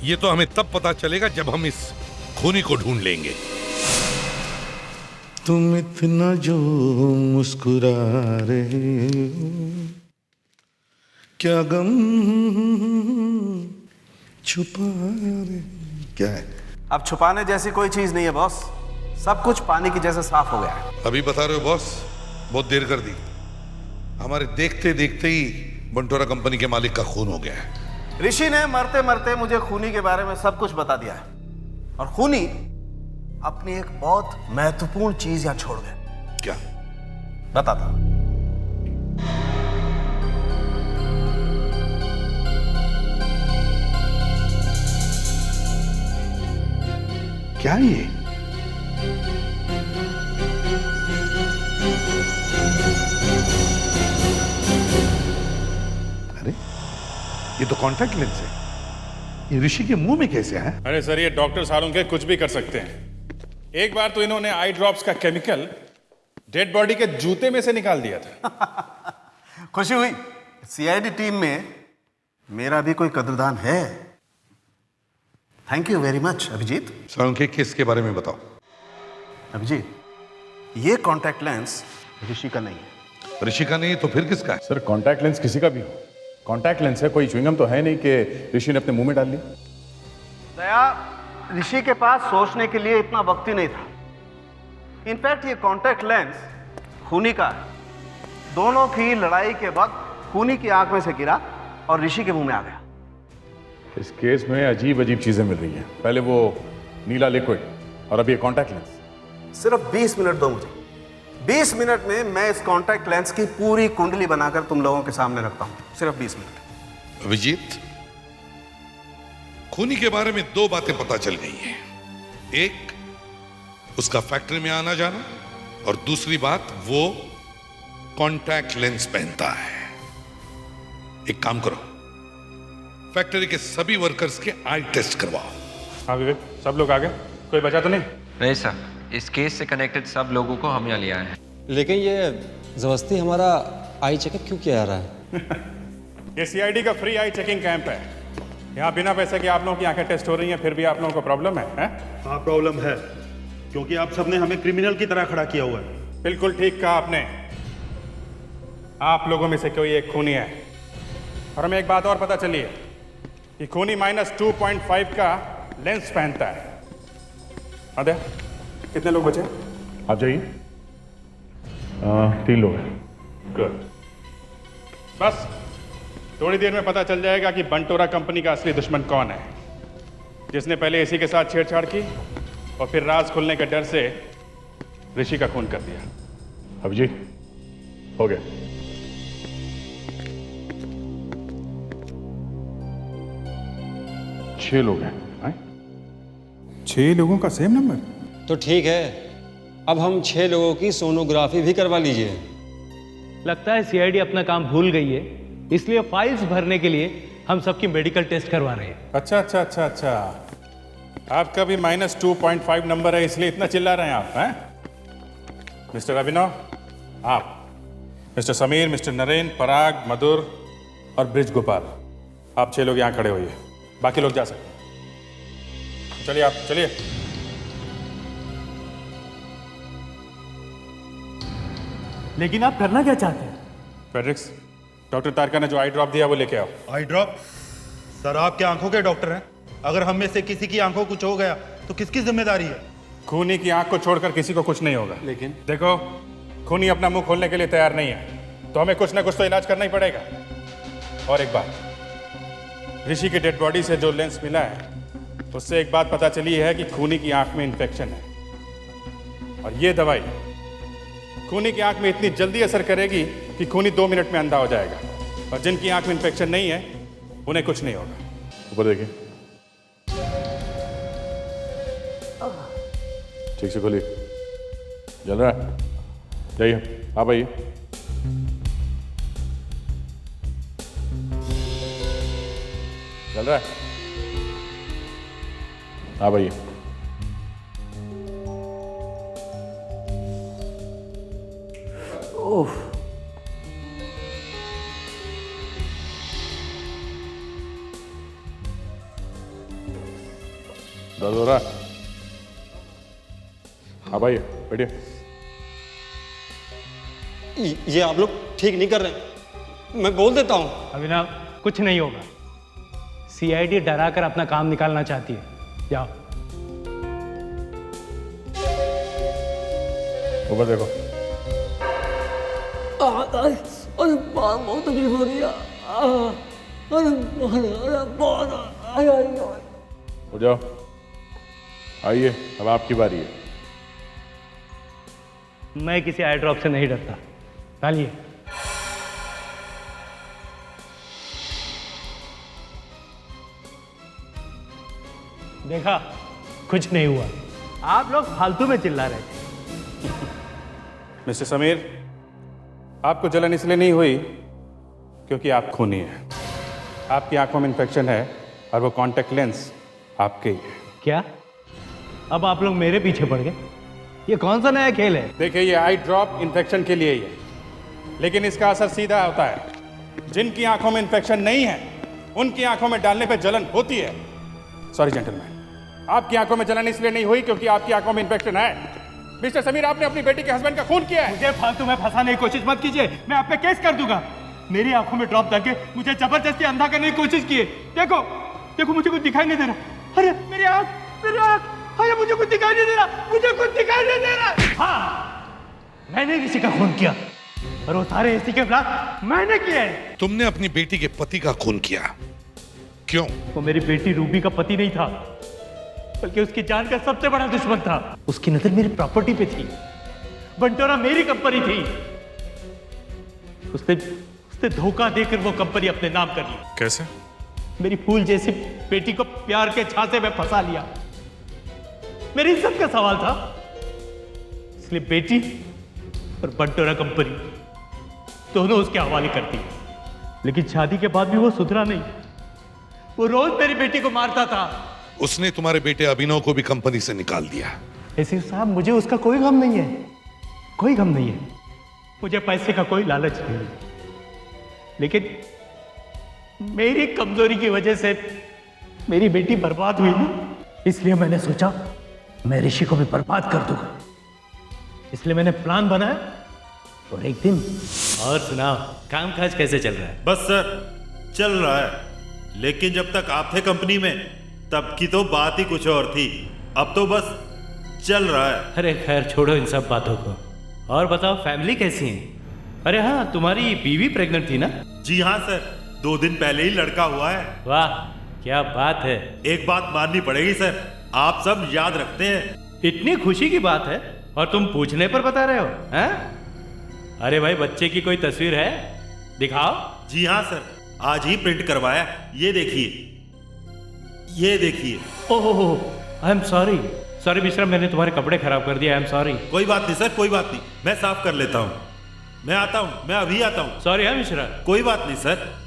ये तो हमें तब पता चलेगा जब हम इस खूनी को ढूंढ लेंगे। तुम इतना जो मुस्कुरा रहे हो, क्या गम छुपा रहे, क्या है? अब छुपाने जैसी कोई चीज नहीं है बॉस, सब कुछ पानी की जैसे साफ हो गया है। अभी बता रहे हो बॉस? बहुत देर कर दी। हमारे देखते देखते ही बंटोरा कंपनी के मालिक का खून हो गया है। ऋषि ने मरते मरते मुझे खूनी के बारे में सब कुछ बता दिया है, और खूनी अपनी एक बहुत महत्वपूर्ण चीज यहां छोड़ गए। क्या? बताता। क्या ये? अरे ये तो कॉन्टैक्ट लेंस है। ये ऋषि के मुंह में कैसे है? अरे सर, ये डॉक्टर सालों के कुछ भी कर सकते हैं। एक बार तो इन्होंने आई ड्रॉप्स का केमिकल डेड बॉडी के जूते में से निकाल दिया था। खुशी हुई। सीआईडी टीम में मेरा भी कोई कदरदान है। Thank you very much Abhijeet. सालों के केस के बारे में बताओ। अभिजीत, ये कॉन्टैक्ट लेंस ऋषि का नहीं है। ऋषि का नहीं तो फिर किसका है? सर कॉन्टैक्ट लेंस किसी का भी हो, कॉन्टैक्ट लेंस है, कोई च्युइंगम तो है नहीं कि ऋषि ने अपने मुंह में डाल ली। दया, ऋषि के पास सोचने के लिए इतना वक्त ही नहीं था। इनफैक्ट ये कॉन्टैक्ट लेंस खूनी का है। दोनों की लड़ाई के वक्त खूनी की आंख में से गिरा और ऋषि के मुंह में आ गया। इस केस में अजीब अजीब चीजें मिल रही हैं। पहले वो नीला लिक्विड और अभी ये कॉन्टैक्ट लेंस। सिर्फ 20 मिनट दो मुझे। 20 मिनट में मैं इस कॉन्टैक्ट लेंस की पूरी कुंडली बनाकर तुम लोगों के सामने रखता हूं। सिर्फ 20 मिनट। अभिजीत, खूनी के बारे में दो बातें पता चल गई हैं। एक, उसका फैक्ट्री में आना जाना, और दूसरी बात, वो कॉन्टैक्ट लेंस पहनता है। एक काम करो, फैक्ट्री के सभी वर्कर्स के आई टेस्ट करवाओ। हाँ विवेक, सब लोग आ गए? कोई बचा तो नहीं? नहीं सर, इस केस से कनेक्टेड सब लोगों को हम यहाँ ले आए हैं। लेकिन ये जबरदस्ती हमारा आई चेकअप क्यों किया जा रहा है? ये सीआईडी का फ्री आई चेकिंग कैंप है। यहाँ बिना पैसे के आप लोगों की आंखें टेस्ट हो रही हैं, फिर भी आप लोगों को प्रॉब्लम है? हाँ प्रॉब्लम है, क्योंकि आप सबने हमें क्रिमिनल की तरह खड़ा किया हुआ है। बिल्कुल ठीक कहा आपने। आप लोगों में से कोई एक खूनी है, और हमें एक बात और पता चली है कि खूनी -2.5 का लेंस पहनता है। अदे, कितने लोग बचे? आप जाइए। 3 लोग हैं। गुड। बस थोड़ी देर में पता चल जाएगा कि बंटोरा कंपनी का असली दुश्मन कौन है, जिसने पहले इसी के साथ छेड़छाड़ की और फिर राज खुलने के डर से ऋषि का खून कर दिया। अभिजीत, हो गया। छह लोग हैं। 6 लोगों का सेम नंबर? तो ठीक है, अब हम 6 लोगों की सोनोग्राफी भी करवा लीजिए। लगता है सीआईडी अपना काम भूल गई है, इसलिए फाइल्स भरने के लिए हम सबकी मेडिकल टेस्ट करवा रहे हैं। अच्छा अच्छा अच्छा अच्छा, आपका भी -2.5 नंबर है, इसलिए इतना चिल्ला रहे हैं आप, हैं? मिस्टर अभिनव, आप, मिस्टर समीर, मिस्टर नरेन, पराग, मधुर और ब्रिज गोपाल, आप 6 लोग यहाँ खड़े होइए, बाकी लोग जा सकते हैं। चलिए आप, चलिए। लेकिन आप करना क्या चाहते हैं? फेड्रिक्स, डॉक्टर तारका ने जो आई ड्रॉप दिया वो लेके आओ। आई ड्रॉप? सर आपके आंखों के डॉक्टर हैं, अगर हम में से किसी की आंखों कुछ हो गया तो किसकी जिम्मेदारी है? खूनी की आंख को छोड़कर किसी को कुछ नहीं होगा। लेकिन देखो, खूनी अपना मुंह खोलने के लिए तैयार नहीं है, तो हमें कुछ ना कुछ तो इलाज करना ही पड़ेगा। और एक बात, ऋषि की डेड बॉडी से जो लेंस मिला है उससे एक बात पता चली है कि खूनी की आंख में इन्फेक्शन है, और ये दवाई खूनी की आंख में इतनी जल्दी असर करेगी कि खूनी 2 मिनट में अंधा हो जाएगा, और जिनकी आंख में इन्फेक्शन नहीं है उन्हें कुछ नहीं होगा। ऊपर देखिए, ठीक से खोलिए। जल रहा है? जाइए, आप आइए। चल रहा है? आप आइए। ओह, दर्द हो रहा है? आप आइए, बैठिए। ये आप लोग ठीक नहीं कर रहे, मैं बोल देता हूँ। अभिनव, कुछ नहीं होगा। सीआईडी डरा कर अपना काम निकालना चाहती है। जाओ। ऊपर देखो। अरे बहुत तकलीफ हो रही है। अरे बहुत। उठ जाओ, आइए, अब आपकी बारी है। मैं किसी आई ड्रॉप से नहीं डरता। डालिए। देखा, कुछ नहीं हुआ। आप लोग फालतू में चिल्ला रहे थे। मिस्टर समीर, आपको जलन इसलिए नहीं हुई क्योंकि आप खूनी हैं। आपकी आंखों में इन्फेक्शन है और वो कॉन्टैक्ट लेंस आपके ही है। क्या? अब आप लोग मेरे पीछे पड़ गए? ये कौन सा नया खेल है? देखिए, ये आई ड्रॉप इन्फेक्शन के लिए ही है, लेकिन इसका असर सीधा होता है। जिनकी आंखों में इन्फेक्शन नहीं है उनकी आंखों में डालने पर जलन होती है। सॉरी जेंटलमैन, आपकी आंखों में जलन इसलिए नहीं हुई क्योंकि आपकी आंखों में इन्फेक्शन है। मिस्टर समीर, आपने अपनी बेटी के हस्बैंड का खून किया है। मुझे फालतू में फंसाने की कोशिश मत कीजिए, मैं आप पे केस कर दूंगा। मेरी आंखों में ड्रॉप डाल के मुझे जबरदस्ती अंधा करने की कोशिश की है। देखो देखो, मुझे कुछ दिखाई नहीं दे रहा। अरे मेरी आंख, मेरी आंख, अरे मुझे कुछ दिखाई नहीं दे रहा, मुझे कुछ दिखाई नहीं दे रहा। हाँ, मैंने किसी का खून किया और वो सारे एसी के ब्लास्ट मैंने किए हैं। तुमने अपनी बेटी के पति का खून किया, क्यों? वो मेरी बेटी रूबी का पति नहीं था, बल्कि उसकी जान का सबसे बड़ा दुश्मन था। उसकी नजर मेरी प्रॉपर्टी पे थी। बंटोरा मेरी कंपनी थी। उसने धोखा देकर वो कंपनी अपने नाम कर ली। कैसे? मेरी फूल जैसी बेटी को प्यार के झांसे में फंसा लिया। मेरी इज्जत का सवाल था, इसलिए बेटी और बंटोरा कंपनी दोनों उसके हवाले कर दी। लेकिन शादी के बाद भी वो सुधरा नहीं। वो रोज मेरी बेटी को मारता था। उसने तुम्हारे बेटे अभिनव को भी कंपनी से निकाल दिया। एसी साहब, मुझे उसका कोई गम नहीं है, कोई गम नहीं है। मुझे पैसे का कोई लालच नहीं है, लेकिन मेरी कमजोरी की वजह से मेरी बेटी बर्बाद हुई ना, इसलिए मैंने सोचा मैं ऋषि को भी बर्बाद कर दूंगा। इसलिए मैंने प्लान बनाया और एक दिन। और सुनाओ, कामकाज कैसे चल रहा है? बस सर, चल रहा है। लेकिन जब तक आप थे कंपनी में तब की तो बात ही कुछ और थी। अब तो बस चल रहा है। अरे खैर, छोड़ो इन सब बातों को और बताओ, फैमिली कैसी है? अरे हाँ, तुम्हारी बीवी प्रेग्नेंट थी ना? जी हाँ सर, 2 दिन पहले ही लड़का हुआ है। वाह, क्या बात है। एक बात माननी पड़ेगी सर, आप सब याद रखते हैं। इतनी खुशी की बात है और तुम पूछने पर बता रहे हो, हैं? अरे भाई, बच्चे की कोई तस्वीर है? दिखाओ। जी हाँ सर, आज ही प्रिंट करवाया। ये देखिए, ये देखिए। Oh, I am sorry. Sorry Mishra, मैंने तुम्हारे कपड़े खराब कर दिया। I am sorry. कोई बात नहीं सर, कोई बात नहीं, मैं साफ कर लेता हूँ। मैं आता हूँ, मैं अभी आता हूँ। सॉरी है मिश्रा। कोई बात नहीं सर।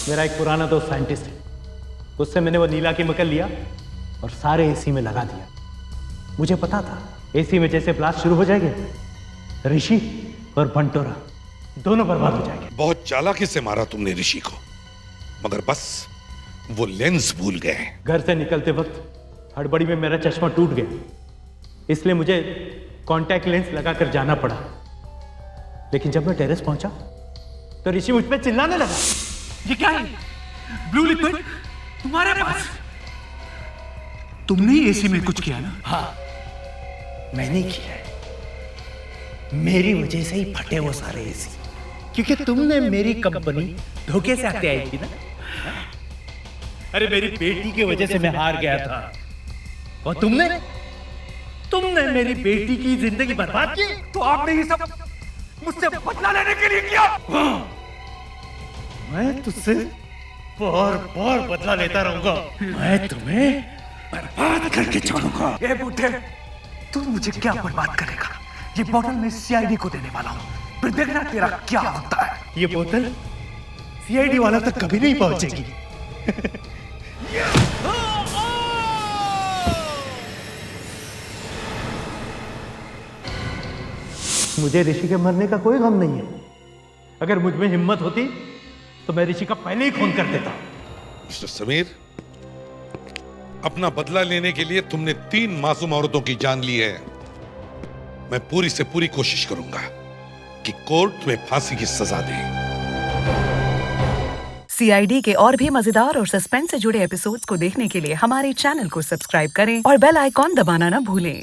मेरा एक पुराना दोस्त साइंटिस्ट है, उससे मैंने वो नीला केमिकल लिया और सारे एसी में लगा दिया। मुझे पता था एसी में जैसे ब्लास्ट शुरू हो जाएंगे, ऋषि और बंटोरा दोनों बर्बाद हो जाएंगे। बहुत चालाकी से मारा तुमने ऋषि को, मगर बस वो लेंस भूल गए। घर से निकलते वक्त हड़बड़ी में मेरा चश्मा टूट गया, इसलिए मुझे कॉन्टैक्ट लेंस लगाकर जाना पड़ा। लेकिन जब मैं टेरेस पहुंचा तो ऋषि मुझ पे चिल्लाने लगा। ये क्या है? ब्लू लिक्विड तुम्हारे पास? तुमने ही एसी में कुछ किया ना? हाँ, मैंने किया है। मेरी वजह से ही फटे वो सारे एसी, क्योंकि तुमने मेरी कंपनी धोखे से आते आई थी ना। अरे मेरी बेटी की वजह से मैं हार गया था, और तुमने मेरी बेटी की जिंदगी बर्बाद की। तो आपने ये सब मुझसे बदला लेने के लिए किया। मैं तुझसे बार बार बदला लेता रहूंगा। मैं तुम्हें बर्बाद करके छोड़ूंगा। ए बूढ़े, तू मुझे क्या बर्बाद करेगा? ये बोतल मैं सीआईडी को देने वाला हूँ, फिर देखना तेरा क्या होता है। ये बोतल सीआईडी वाला तक कभी नहीं पहुंचेगी। मुझे ऋषि के मरने का कोई गम नहीं है। अगर मुझ में हिम्मत होती तो मैं ऋषि का पहले ही खून कर देता। मिस्टर समीर, अपना बदला लेने के लिए तुमने 3 मासूम औरतों की जान ली है। मैं पूरी से पूरी कोशिश करूंगा कि कोर्ट तुम्हें फांसी की सजा दे। सीआईडी के और भी मजेदार और सस्पेंस से जुड़े एपिसोड्स को देखने के लिए हमारे चैनल को सब्सक्राइब करें और बेल आइकॉन दबाना ना भूलें।